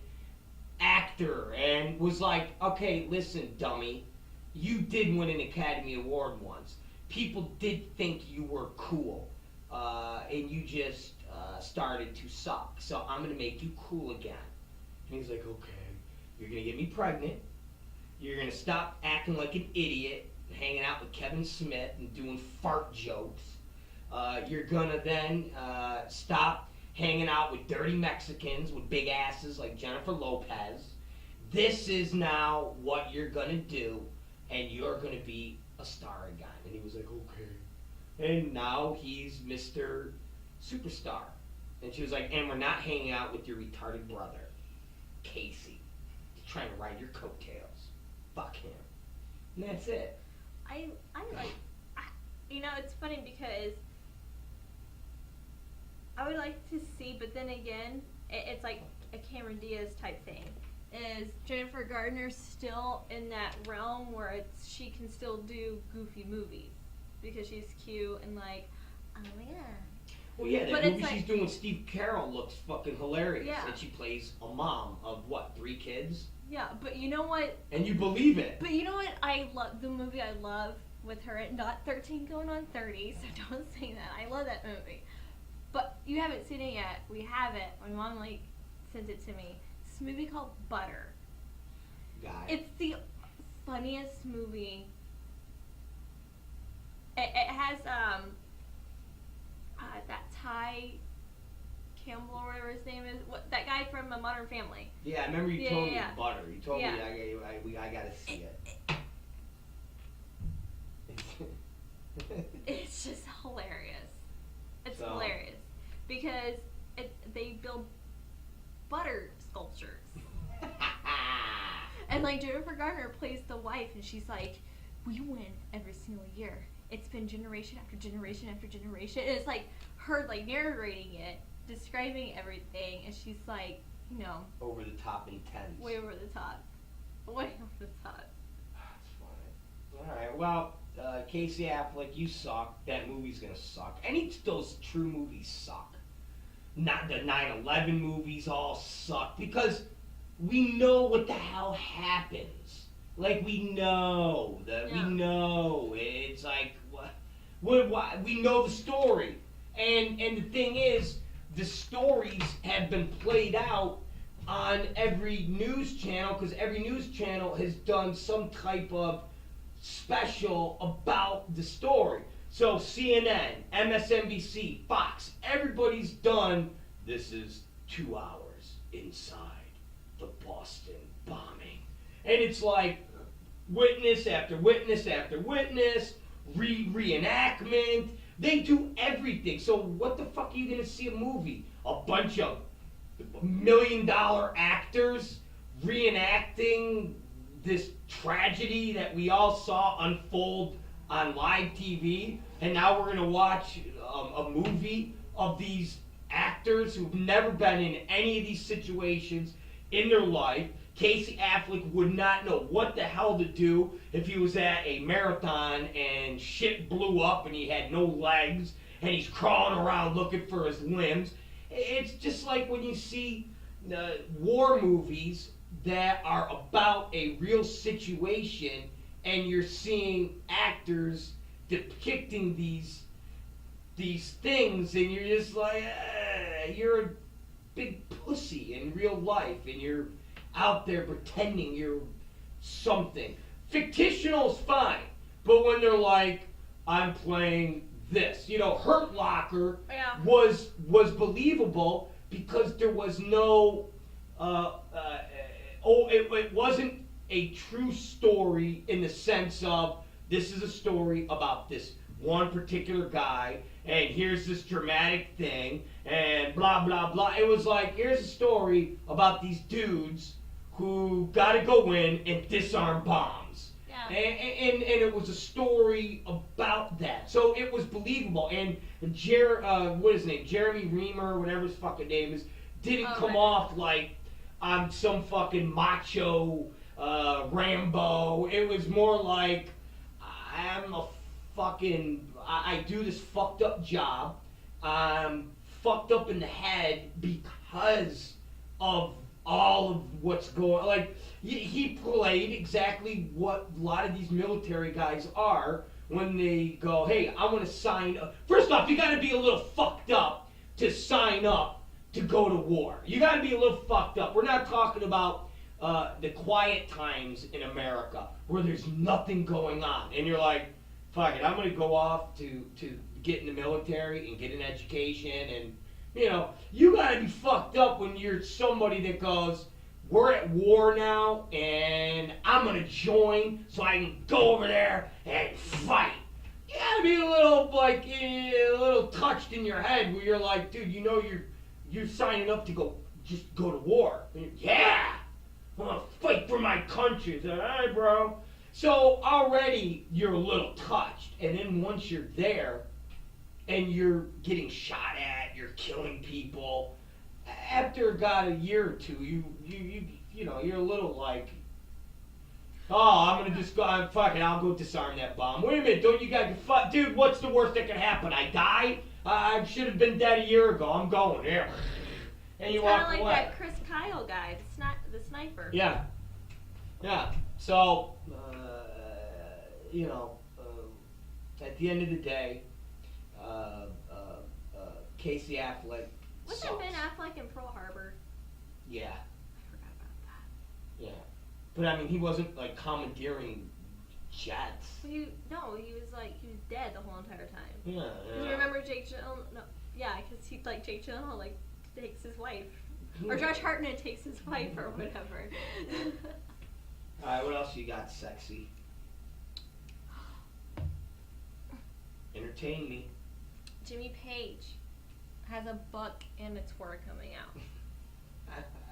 A: actor, and was like, okay, listen, dummy, you did win an Academy Award once. People did think you were cool, and you just started to suck. So I'm gonna make you cool again. And he's like, okay, you're gonna get me pregnant. You're gonna stop acting like an idiot, hanging out with Kevin Smith and doing fart jokes. You're gonna then stop hanging out with dirty Mexicans with big asses like Jennifer Lopez. This is now what you're gonna do, and you're gonna be a star again. And he was like, okay. And now he's Mr. Superstar. And she was like, and we're not hanging out with your retarded brother, Casey. He's trying to ride your coattails. Fuck him. And that's it.
B: It's funny because I would like to see, but then again, it's like a Cameron Diaz type thing. Is Jennifer Garner still in that realm where she can still do goofy movies because she's cute and like, oh yeah.
A: Well, yeah, that movie she's doing with Steve Carell looks fucking hilarious. Yeah. And she plays a mom of, 3 kids?
B: Yeah, but you know what?
A: And you believe it.
B: But you know what I love? The movie I love with her, not 13 going on 30, so don't say that. I love that movie. But you haven't seen it yet. We have it. My mom, sent it to me. This movie called Butter. It's the funniest movie. It has, that Ty Campbell or whatever his name is, that guy from A Modern Family.
A: Yeah, I remember you told me it was Butter. You told me I gotta see it.
B: It's just hilarious. It's hilarious because they build butter sculptures. And Jennifer Garner plays the wife, and she's like, we win every single year. It's been generation after generation after generation. And it's her narrating it, describing everything, and she's
A: over the top intense.
B: Way over the top. Way over the top.
A: That's funny. Alright, well, Casey Affleck, you suck. That movie's gonna suck. Any of those true movies suck. Not the 9/11 movies all suck because we know what the hell happens. We know that we know. It's what we know the story. And the thing is, the stories have been played out on every news channel because every news channel has done some type of special about the story. So CNN, MSNBC, Fox, everybody's done, this is 2 hours inside the Boston bombing. And it's witness after witness after witness, reenactment. They do everything. So what the fuck are you going to see a movie? A bunch of $1 million actors reenacting this tragedy that we all saw unfold on live TV, and now we're going to watch a movie of these actors who've never been in any of these situations in their life. Casey Affleck would not know what the hell to do if he was at a marathon and shit blew up and he had no legs and he's crawling around looking for his limbs. It's just like when you see war movies that are about a real situation and you're seeing actors depicting these things and you're just you're a big pussy in real life and you're out there pretending you're something. fictional's fine, but when they're like, I'm playing this, Hurt Locker was believable because there was no, it wasn't a true story in the sense of this is a story about this one particular guy, and here's this dramatic thing, and blah, blah, blah. It was like, here's a story about these dudes who got to go in and disarm bombs.
B: Yeah.
A: And it was a story about that. So it was believable. And what is his name? Jeremy Reamer, whatever his fucking name is, didn't come off like I'm some fucking macho Rambo. It was more like I do this fucked up job. I'm fucked up in the head because of all of what's going on. Like, he played exactly what a lot of these military guys are when they go, hey, I want to sign up. First off, you got to be a little fucked up to sign up to go to war. You got to be a little fucked up. We're not talking about the quiet times in America where there's nothing going on. And you're like, fuck it, I'm going to go off to get in the military and get an education. And, you got to be fucked up when you're somebody that goes, we're at war now, and I'm going to join so I can go over there and fight. You got to be a little touched in your head where you're like, dude, you're signing up to go to war. Yeah, I'm going to fight for my country. It's like, all right, bro. So already you're a little touched, and then once you're there and you're getting shot at, you're killing people, after about a year or two, you're a little like, oh, I'm gonna just go, fuck it, I'll go disarm that bomb. Wait a minute, don't you guys, dude, what's the worst that can happen? I die? I should have been dead a year ago. I'm going here. And you walk away.
B: Kind of like that Chris Kyle guy, the sniper.
A: Yeah. So, at the end of the day, Casey Affleck
B: Wasn't Ben Affleck in Pearl Harbor?
A: Yeah.
B: I forgot about that.
A: Yeah. But I mean, he wasn't like commandeering jets.
B: He was dead the whole entire time.
A: Yeah.
B: Because remember Jake Gyllenhaal? No, yeah, because Jake Gyllenhaal takes his wife, or Josh Hartnett takes his wife or whatever.
A: All right, what else you got, sexy? Entertain me.
B: Jimmy Page has a book and a tour coming out.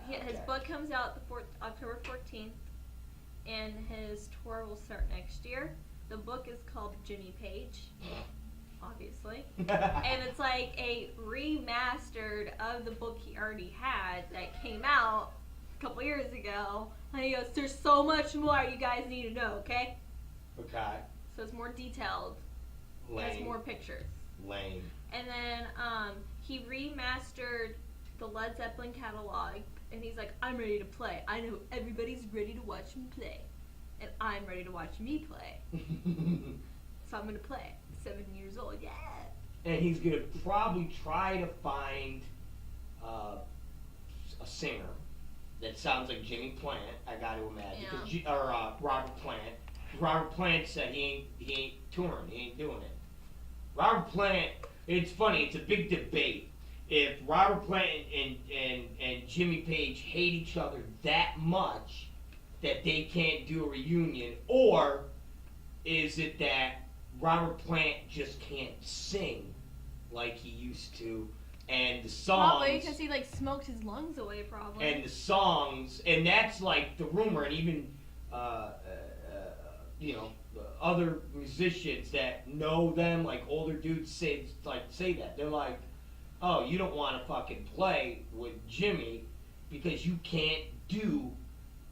B: His book comes out October 14th, and his tour will start next year. The book is called Jimmy Page, obviously. And it's like a remastered of the book he already had that came out a couple years ago. And he goes, there's so much more you guys need to know, okay?
A: Okay.
B: So it's more detailed.
A: Lame.
B: Has more pictures.
A: Lame.
B: And then he remastered the Led Zeppelin catalog, and he's like, I'm ready to play. I know everybody's ready to watch me play, and I'm ready to watch me play. So I'm going to play. 7 years old, yeah.
A: And he's going to probably try to find a singer that sounds like Jimmy Plant, I got to imagine.
B: Yeah.
A: Or Robert Plant. Robert Plant said he ain't touring, he ain't doing it. Robert Plant, it's funny, it's a big debate. If Robert Plant and Jimmy Page hate each other that much that they can't do a reunion, or is it that Robert Plant just can't sing like he used to, and the songs...
B: Probably because he smoked his lungs away, probably.
A: And the songs, and that's the rumor, and even, other musicians that know them, older dudes say that. They're like, oh, you don't want to fucking play with Jimmy because you can't do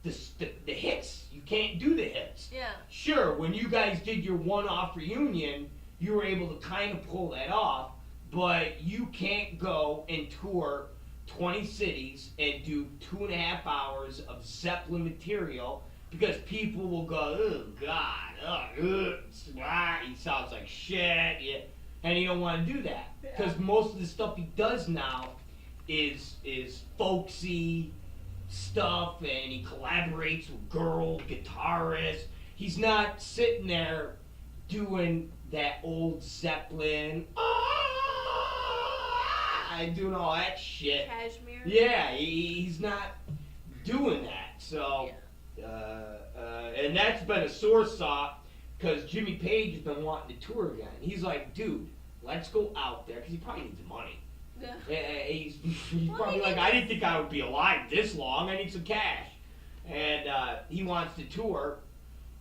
A: the hits. You can't do the hits.
B: Yeah.
A: Sure, when you guys did your one-off reunion, you were able to kind of pull that off, but you can't go and tour 20 cities and do 2.5 hours of Zeppelin material because people will go, oh, God, he sounds like shit, yeah. And you don't want to do that because most of the stuff he does now is folksy stuff, and he collaborates with girl guitarists, he's not sitting there doing that old Zeppelin, and doing all that shit.
B: Cashmere.
A: Yeah, he's not doing that. So, and that's been a sore spot because Jimmy Page has been wanting to tour again. He's like, dude, let's go out there because he probably needs money.
B: Yeah.
A: He's probably like, I didn't think I would be alive this long. I need some cash. And he wants to tour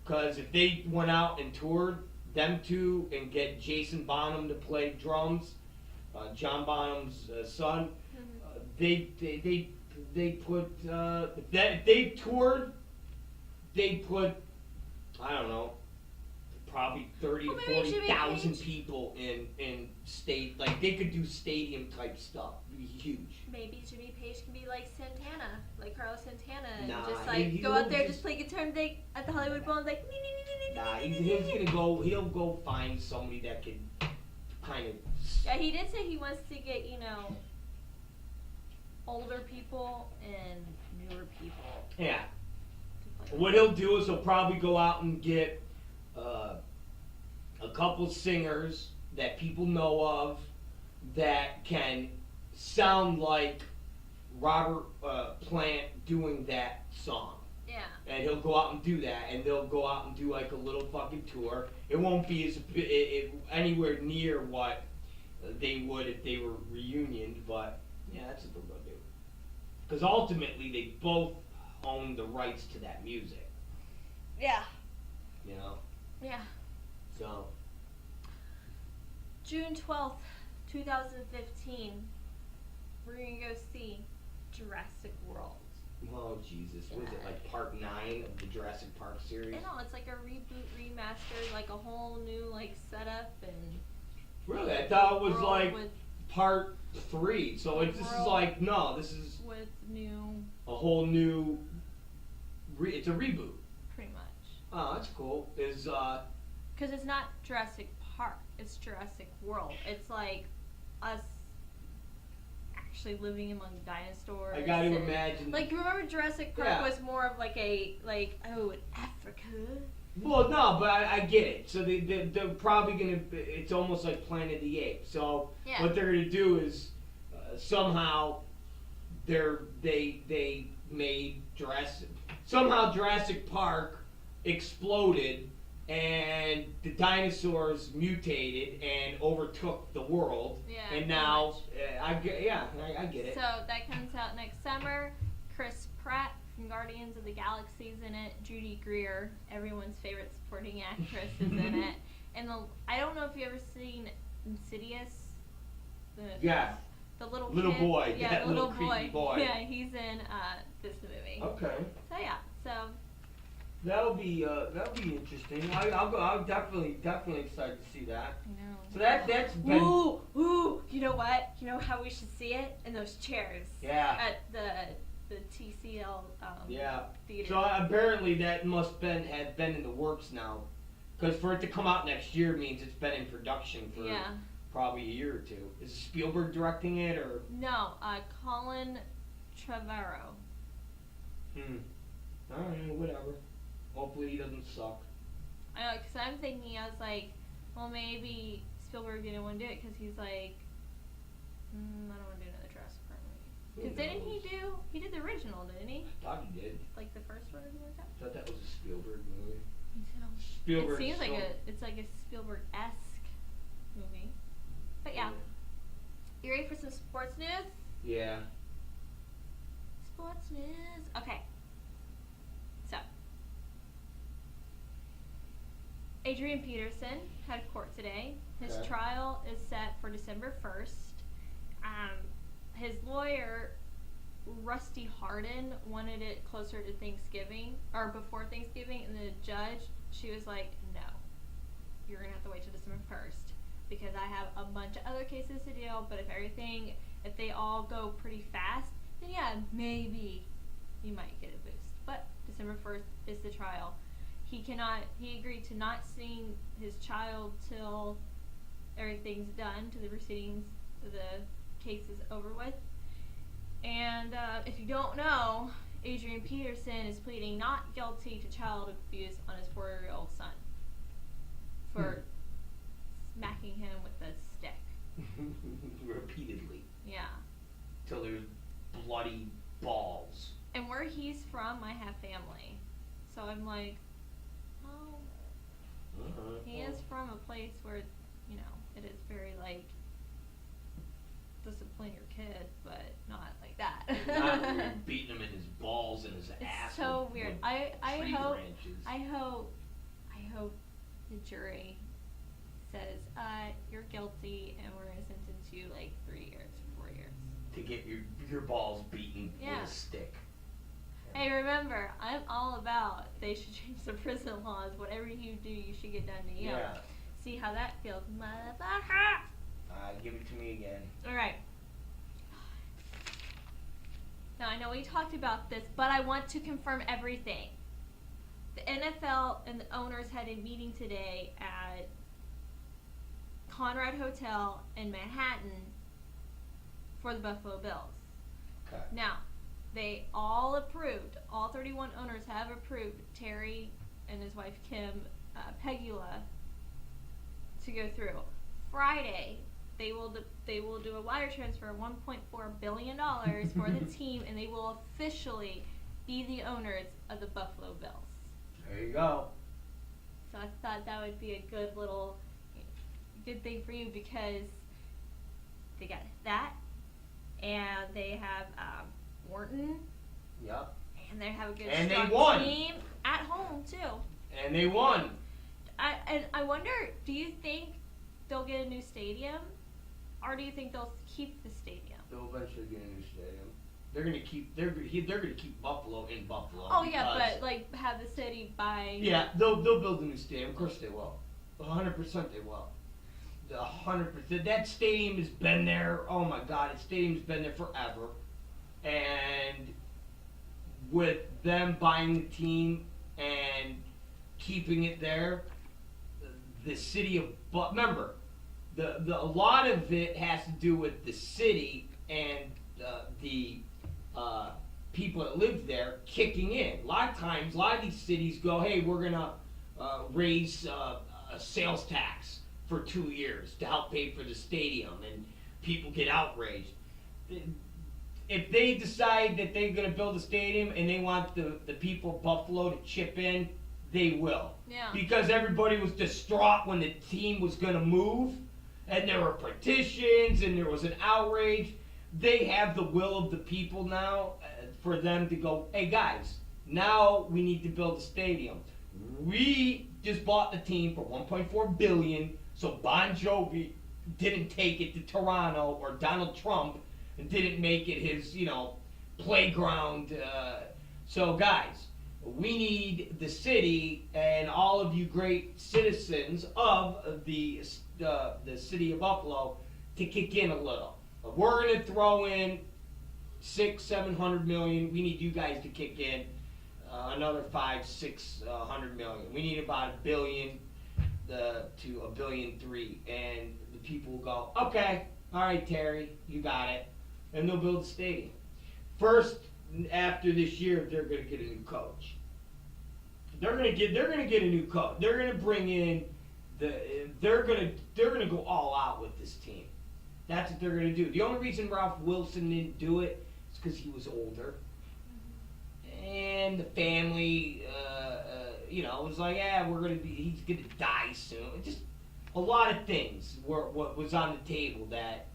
A: because if they went out and toured, them two, and get Jason Bonham to play drums, John Bonham's son, they put if they toured, they put, I don't know, probably 30 to 40,000 people in state, like they could do stadium type stuff. It'd be huge.
B: Maybe Jimmy Page can be like Santana, like Carlos Santana, and
A: Nah,
B: just like go out there, just play guitar and at the Hollywood Bowl, and like.
A: Nah, he's gonna go. He'll go find somebody that could kind of.
B: Yeah, he did say he wants to get, older people and newer people.
A: Yeah. What he'll do is he'll probably go out and get a couple singers that people know of that can sound like Robert Plant doing that song.
B: Yeah.
A: And he'll go out and do that, and they'll go out and do like a little fucking tour. It won't be anywhere near what they would if they were reunioned, but yeah, that's what they're gonna do. Because ultimately, they both own the rights to that music.
B: Yeah.
A: You know.
B: Yeah.
A: So.
B: June 12th, 2015. We're gonna go see Jurassic World.
A: Oh Jesus! Was it like part 9 of the Jurassic Park series?
B: I know, it's like a reboot, remastered, like a whole new like setup and.
A: Really, I thought it was like part 3. So this is like this is
B: with new.
A: A whole new. It's a reboot.
B: Pretty much.
A: Oh, that's cool.
B: Because it's not Jurassic Park, it's Jurassic World. It's like us actually living among dinosaurs.
A: I gotta imagine.
B: Like, remember Jurassic Park was more of like in Africa.
A: Well, no, but I get it. So they're probably gonna. It's almost like Planet of the Apes. So what they're gonna do is somehow they made Jurassic Park exploded. And the dinosaurs mutated and overtook the world.
B: Yeah.
A: And now, I get it.
B: So that comes out next summer. Chris Pratt from Guardians of the Galaxy is in it. Judy Greer, everyone's favorite supporting actress, is in it. And I don't know if you've ever seen Insidious. The little
A: boy.
B: Yeah, the little
A: creepy boy.
B: Yeah, he's in this movie.
A: Okay.
B: So yeah,
A: That'll be interesting. I'm definitely excited to see that.
B: I know.
A: So that's been.
B: Ooh! You know what? You know how we should see it? In those chairs.
A: Yeah.
B: At the TCL theater.
A: So apparently that have been in the works now, because for it to come out next year means it's been in production for probably a year or two. Is Spielberg directing it or?
B: No, Colin Trevorrow.
A: All right, whatever. Hopefully he doesn't suck.
B: I know, because I'm thinking, I was like, well, maybe Spielberg didn't want to do it because he's like, I don't want to do another Jurassic Park movie. Because didn't he did the original, didn't he?
A: I thought he did.
B: Like the first one or something like that?
A: I thought that was a Spielberg movie.
B: Me too.
A: Spielberg.
B: It seems it's like a Spielberg-esque movie. But yeah. You ready for some sports news?
A: Yeah.
B: Sports news. Okay. So, Adrian Peterson had court today. His trial is set for December 1st. His lawyer, Rusty Hardin, wanted it closer to Thanksgiving, or before Thanksgiving, and the judge, she was like, no, you're going to have to wait till December 1st, because I have a bunch of other cases to deal, but if they all go pretty fast, then yeah, maybe you might get a boost. But December 1st is the trial. He agreed to not seeing his child till everything's done, to the proceedings, the case is over with. And if you don't know, Adrian Peterson is pleading not guilty to child abuse on his 4-year-old son for smacking him with a stick.
A: Repeatedly.
B: Yeah.
A: Till there's bloody balls.
B: And where he's from, I have family. So I'm like, oh. He is from a place where, you know, it is very, like, discipline your kid, but not like that.
A: Not when you're beating him in his balls and his ass.
B: It's so weird. I hope
A: branches.
B: The jury says, you're guilty and we're gonna sentence you like 3 years, 4 years.
A: To get your balls beaten with a stick.
B: Hey, remember, I'm all about they should change the prison laws. Whatever you do, you should get done to you.
A: Yeah.
B: See how that feels, motherfucker.
A: Give it to me again.
B: Alright. Now, I know we talked about this, but I want to confirm everything. The NFL and the owners had a meeting today at Conrad Hotel in Manhattan for the Buffalo Bills.
A: Okay.
B: Now, they all approved, all 31 owners have approved Terry and his wife Kim Pegula to go through. Friday, they will do a wire transfer of $1.4 billion for the team, and they will officially be the owners of the Buffalo Bills.
A: There you go.
B: So I thought that would be a good thing for you, because they got that, and they have Wharton.
A: Yep.
B: And they have a good
A: and
B: strong
A: they won.
B: team at home too.
A: And they won.
B: I wonder, do you think they'll get a new stadium, or do you think they'll keep the stadium?
A: They'll eventually get a new stadium. They're gonna keep Buffalo in Buffalo.
B: Oh yeah, but like have the city buy.
A: Yeah, they'll build a new stadium. Of course they will. 100% they will. 100%. That stadium has been there. Oh my God, that stadium's been there forever. And with them buying the team and keeping it there, the city of remember, a lot of it has to do with the city and the people that live there kicking in. A lot of times, a lot of these cities go, hey, we're gonna raise a sales tax for 2 years to help pay for the stadium, and people get outraged. If they decide that they're going to build a stadium and they want the people of Buffalo to chip in, they will.
B: Yeah.
A: Because everybody was distraught when the team was going to move, and there were petitions and there was an outrage. They have the will of the people now for them to go, hey guys, now we need to build a stadium. We just bought the team for $1.4 billion, so Bon Jovi didn't take it to Toronto, or Donald Trump didn't make it his, playground. So guys, we need the city and all of you great citizens of the city of Buffalo to kick in a little. We're gonna throw in $600-700 million. We need you guys to kick in another $500-600 million. We need about $1 billion to $1.3 billion, and the people will go, okay, all right, Terry, you got it. And they'll build a stadium. First, after this year, they're going to get a new coach. They're going to get a new coach. They're going to bring in they're going to go all out with this team. That's what they're going to do. The only reason Ralph Wilson didn't do it is because he was older, and the family, was like, yeah, he's going to die soon. Just a lot of things were what was on the table that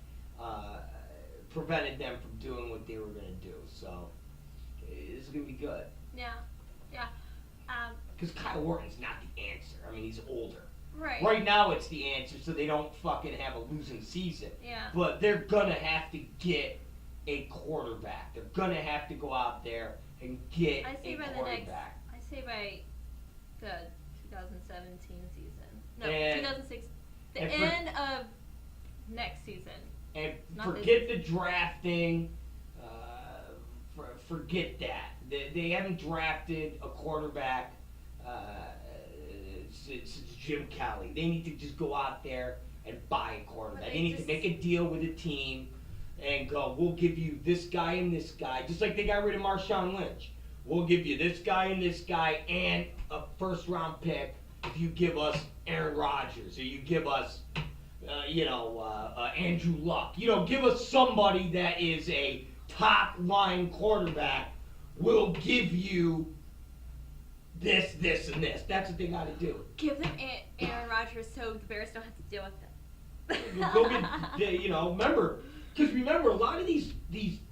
A: prevented them from doing what they were going to do. So it's going to be good.
B: Yeah.
A: Because Kyle Orton's not the answer. I mean, he's older.
B: Right.
A: Right now, it's the answer, so they don't fucking have a losing season.
B: Yeah.
A: But they're gonna have to get a quarterback. They're gonna have to go out there and get a quarterback.
B: I say by the 2017 season. No,
A: And-
B: 2006. The
A: and
B: end of next season.
A: And
B: Not
A: forget the drafting. Forget that. They haven't drafted a quarterback since Jim Kelly. They need to just go out there and buy a quarterback.
B: But
A: They need to make a deal with a team and go, we'll give you this guy and this guy. Just like they got rid of Marshawn Lynch. we'll give you this guy and a first round pick if you give us Aaron Rodgers or you give us, Andrew Luck. Give us somebody that is a top line quarterback. We'll give you this, and this. That's what they got to do.
B: Give them Aaron Rodgers so the Bears don't have to deal with them.
A: Go get, remember a lot of these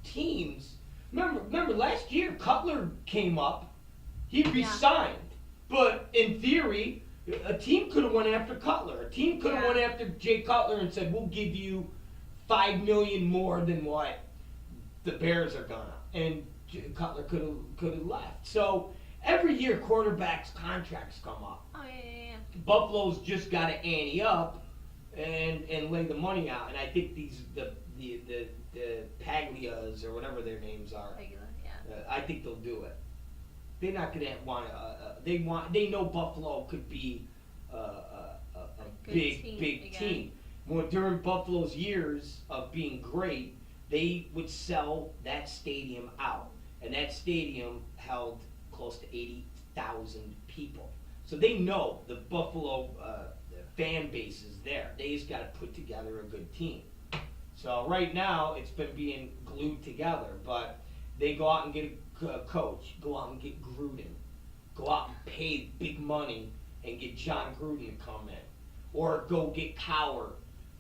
A: teams. Remember last year Cutler came up, he resigned, but in theory, a team could have went after Cutler. A team could have went after Jay Cutler and said, "We'll give you $5 million more than what the Bears are gonna," and Cutler could have left. So every year quarterbacks' contracts come up.
B: Oh yeah.
A: Buffalo's just got to ante up and lay the money out, and I think the Paglias or whatever their names are. I think they'll do it. They're not gonna want to. They know Buffalo could be a big team. Well, during Buffalo's years of being great, they would sell that stadium out, and that stadium held close to 80,000 people. So they know the Buffalo fan base is there. They just got to put together a good team. So right now it's been being glued together, but they go out and get a coach, go out and get Gruden, go out and pay big money and get John Gruden to come in, or go get Cowher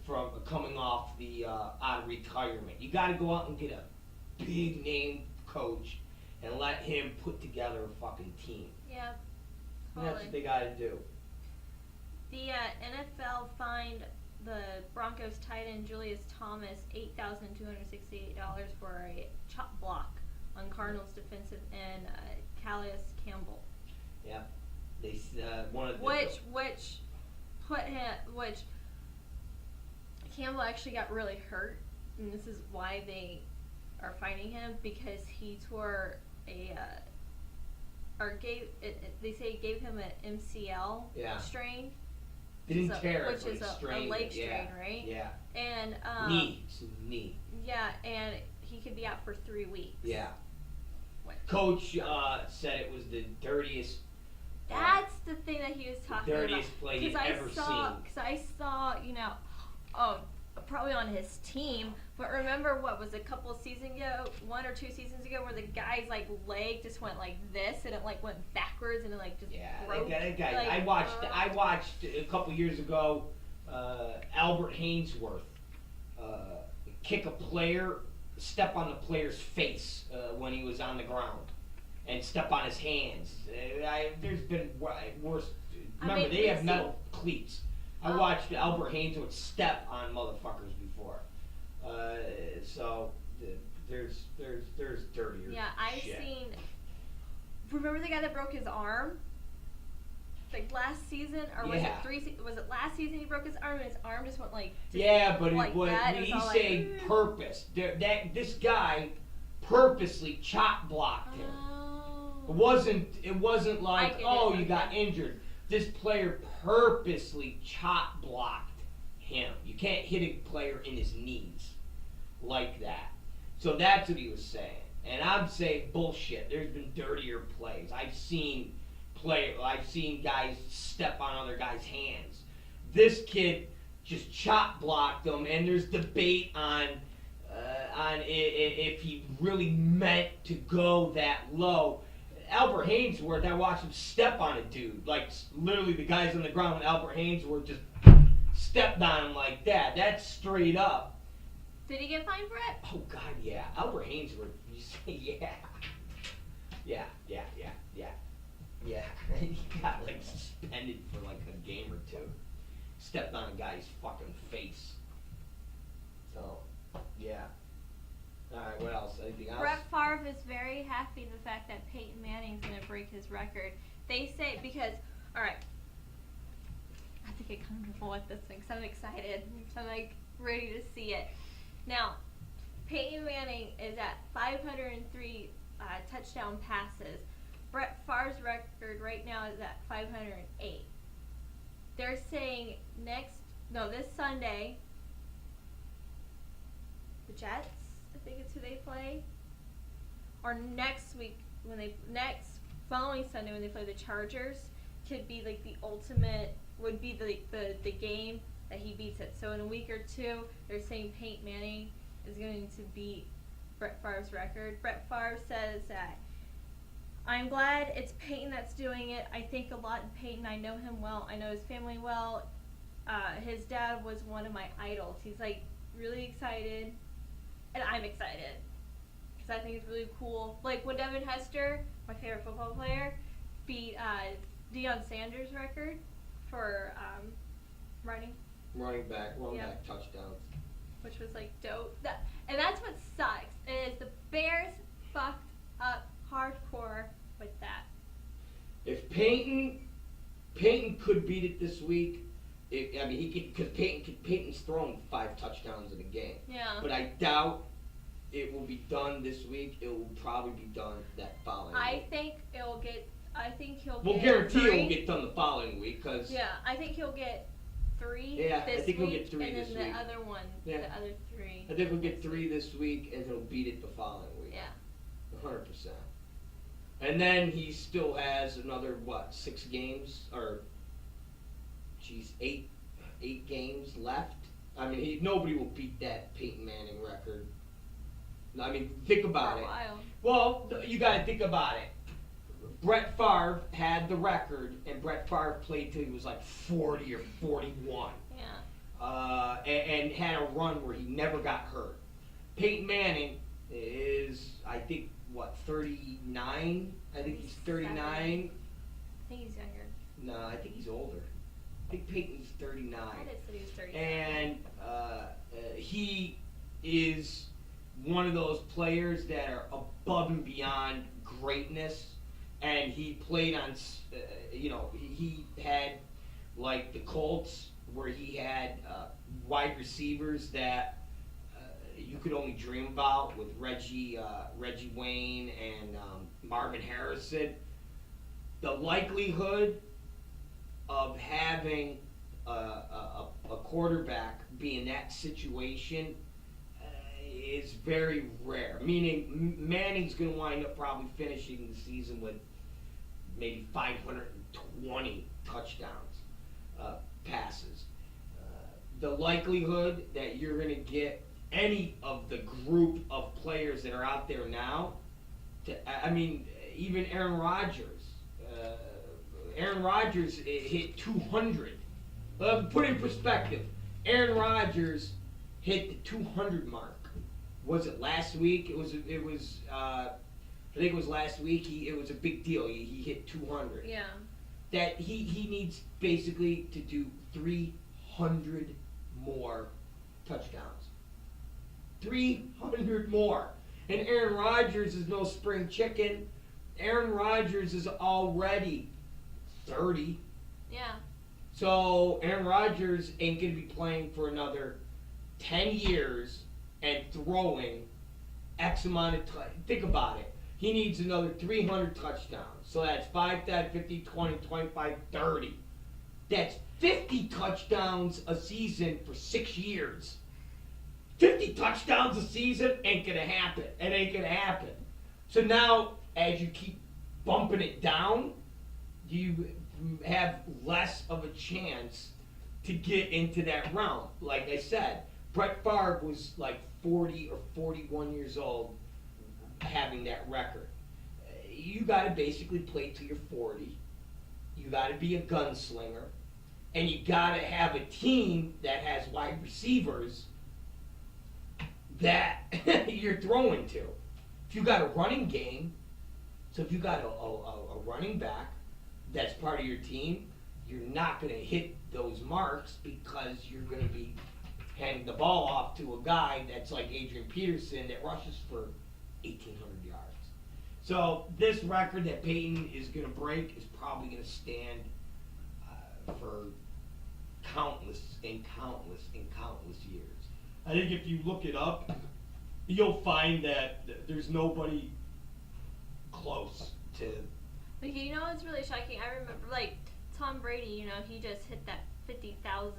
A: from coming off the out of retirement. You got to go out and get a big name coach and let him put together a fucking team.
B: Yeah.
A: And that's what they got to do.
B: The NFL fined the Broncos tight end Julius Thomas $8,268 for a chop block on Cardinals defensive end Calais Campbell.
A: Yeah, they one of the
B: which Campbell actually got really hurt, and this is why they are fining him, because he tore they say it gave him an MCL strain.
A: Didn't tear it,
B: which is a leg strain, right?
A: Yeah.
B: And
A: knee.
B: Yeah, and he could be out for 3 weeks.
A: Yeah. Coach said it was the dirtiest.
B: That's the thing that he was talking about.
A: Dirtiest play he's ever seen.
B: Because I saw, probably on his team. But remember what was a couple of seasons ago, 1 or 2 seasons ago, where the guy's leg just went like this, and it went backwards, and it just broke.
A: That guy. I watched a couple years ago, Albert Hainsworth kick a player, step on the player's face when he was on the ground, and step on his hands. There's been worse. Remember, they have metal cleats. I watched Albert Hainsworth step on motherfuckers before. So there's dirtier.
B: Yeah, I've
A: shit.
B: seen. Remember the guy that broke his arm? Like last season, or was it last season he broke his arm, and his arm just went like.
A: But
B: like
A: he's saying purpose. This guy purposely chop blocked him. It wasn't like you got injured. This player purposely chop blocked him. You can't hit a player in his knees like that. So that's what he was saying. And I'm saying bullshit. There's been dirtier plays. I've seen guys step on other guys' hands. This kid just chop blocked them, and there's debate on if he really meant to go that low. Albert Hainsworth, I watched him step on a dude. Like, literally the guy's on the ground, and Albert Hainsworth just stepped on him like that. That's straight up.
B: Did he get fined for it?
A: Oh, God, yeah. Albert Hainsworth, you say, yeah. Yeah. He got, suspended for, a game or two. Stepped on a guy's fucking face. So, yeah. All right, what else? Anything else?
B: Brett Favre is very happy the fact that Peyton Manning's going to break his record. They say, because, all right, I have to get comfortable with this thing because I'm excited. So I'm, ready to see it. Now, Peyton Manning is at 503 touchdown passes. Brett Favre's record right now is at 508. They're saying this Sunday, the Jets, I think it's who they play, or next week, when they following Sunday when they play the Chargers could be like the ultimate, would be the game that he beats it. So in a week or two, they're saying Peyton Manning is going to beat Brett Favre's record. Brett Favre says that, I'm glad it's Peyton that's doing it. I think a lot in Peyton. I know him well. I know his family well. His dad was one of my idols. He's like really excited, and I'm excited because I think it's really cool. Like when Devin Hester, my favorite football player, beat Deion Sanders' record for running
A: back touchdowns,
B: which was like dope. And that's what sucks is the Bears fucked up hardcore with that.
A: If Peyton could beat it this week, he could, because Peyton's thrown 5 touchdowns in a game.
B: Yeah.
A: But I doubt it will be done this week. It will probably be done that following week.
B: I think he'll get
A: We'll guarantee
B: 3.
A: it will get done the following week, because
B: Yeah, I think he'll get 3
A: Yeah,
B: this
A: I think
B: week,
A: he'll get 3
B: and
A: this
B: then
A: week.
B: the other one,
A: Yeah.
B: the other 3.
A: I think we'll get 3 this week, and he'll beat it the following week.
B: Yeah.
A: 100%. And then he still has another 6 games, or 8 games left. I mean, nobody will beat that Peyton Manning record. I mean, think about
B: For a
A: it.
B: while.
A: Well, you got to think about it. Brett Favre had the record, and Brett Favre played till he was like 40 or 41.
B: Yeah.
A: And had a run where he never got hurt. Peyton Manning is, I think, 39? I think he's 39.
B: I think he's younger.
A: No, I think he's older. I think Peyton's 39.
B: I did say he was 37.
A: And he is one of those players that are above and beyond greatness. And he played on, he had like the Colts, where he had wide receivers that you could only dream about, with Reggie Wayne and Marvin Harrison. The likelihood of having a quarterback be in that situation is very rare. Meaning Manning's going to wind up probably finishing the season with maybe 520 touchdowns, passes. The likelihood that you're going to get any of the group of players that are out there now, even Aaron Rodgers. Aaron Rodgers hit 200. Put in perspective, Aaron Rodgers hit the 200 mark. Was it last week? It was. I think it was last week. It was a big deal. He hit 200.
B: Yeah.
A: That he needs basically to do 300 more touchdowns. 300 more. And Aaron Rodgers is no spring chicken. Aaron Rodgers is already 30.
B: Yeah.
A: So Aaron Rodgers ain't going to be playing for another 10 years and throwing X amount of time. Think about it. He needs another 300 touchdowns. So that's 5, 10, 50, 20, 25, 30. That's 50 touchdowns a season for 6 years. 50 touchdowns a season ain't going to happen. It ain't going to happen. So now, as you keep bumping it down, you have less of a chance to get into that realm. Like I said, Brett Favre was like 40 or 41 years old having that record. You got to basically play till you're 40. You got to be a gunslinger. And you got to have a team that has wide receivers that you're throwing to. If you got a running game, so if you got a running back that's part of your team, you're not going to hit those marks because you're going to be handing the ball off to a guy that's like Adrian Peterson that rushes for 1,800 yards. So this record that Peyton is going to break is probably going to stand for countless and countless and countless years. I think if you look it up, you'll find that there's nobody close to.
B: Like, you know what's really shocking? I remember, like, Tom Brady, he just hit that 50,000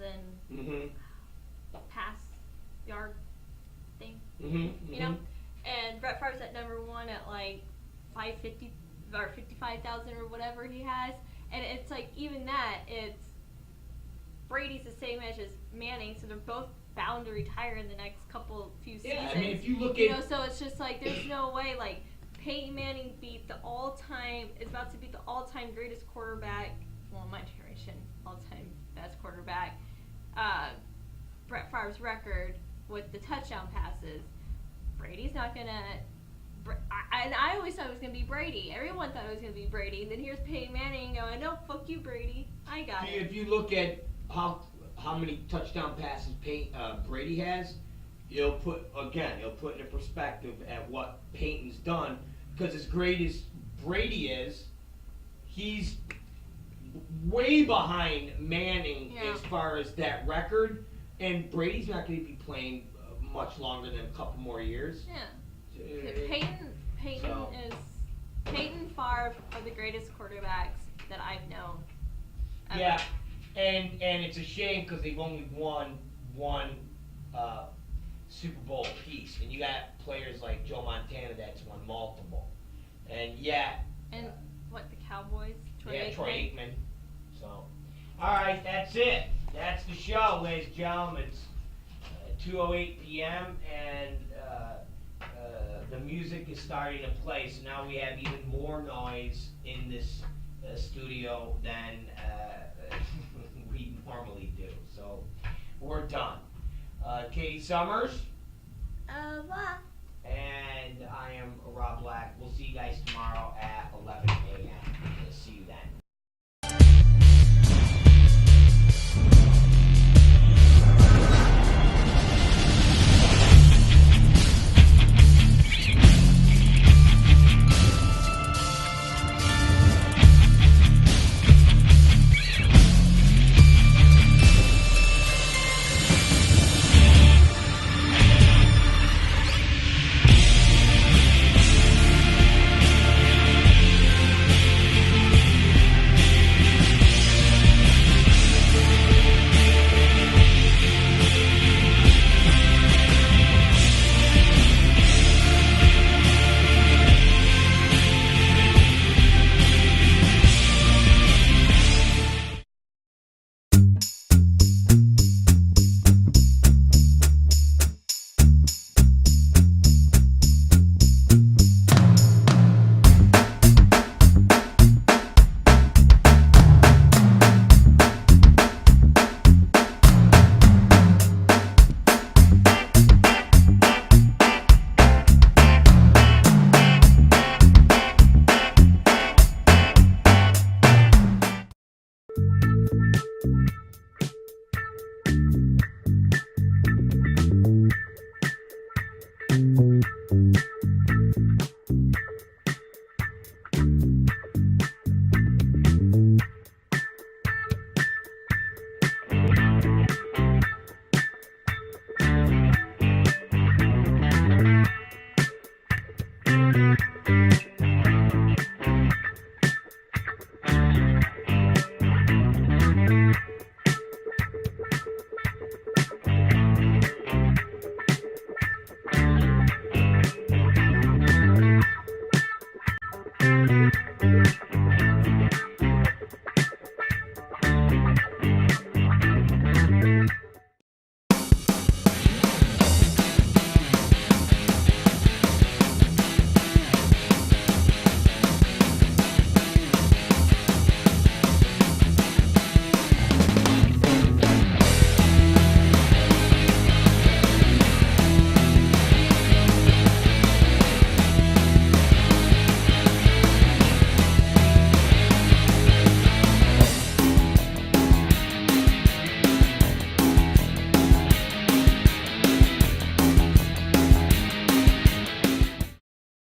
B: pass yard thing. You know? And Brett Favre's at number 1 at, like, 550 or 55,000 or whatever he has, and it's like even that, it's Brady's the same age as Manning, so they're both bound to retire in the next few seasons.
A: Yeah, I mean, if you look
B: you
A: at
B: know, so it's just like there's no way like Peyton Manning is about to beat the all-time greatest quarterback, well, in my generation, all-time best quarterback, Brett Favre's record with the touchdown passes. Brady's not gonna. And I always thought it was gonna be Brady. Everyone thought it was gonna be Brady. And then here's Peyton Manning going, "No, fuck you, Brady. I got it."
A: If you look at how many touchdown passes Brady has, you'll put into perspective at what Peyton's done. Because as great as Brady is, he's way behind Manning as far as that record. And Brady's not going to be playing much longer than a couple more years.
B: Yeah. Peyton Favre are the greatest quarterbacks that I've known. Ever.
A: Yeah, and it's a shame because they've only won one Super Bowl apiece, and you got players like Joe Montana that's won multiple, and
B: what, the Cowboys?
A: Troy Aikman. So, all right, that's it. That's the show, ladies and gentlemen. It's 2:08 p.m. and the music is starting to play, so now we have even more noise in this studio than we normally do. So we're done. Katie Summers.
B: Blah.
A: And I am Rob Black. We'll see you guys tomorrow at 11.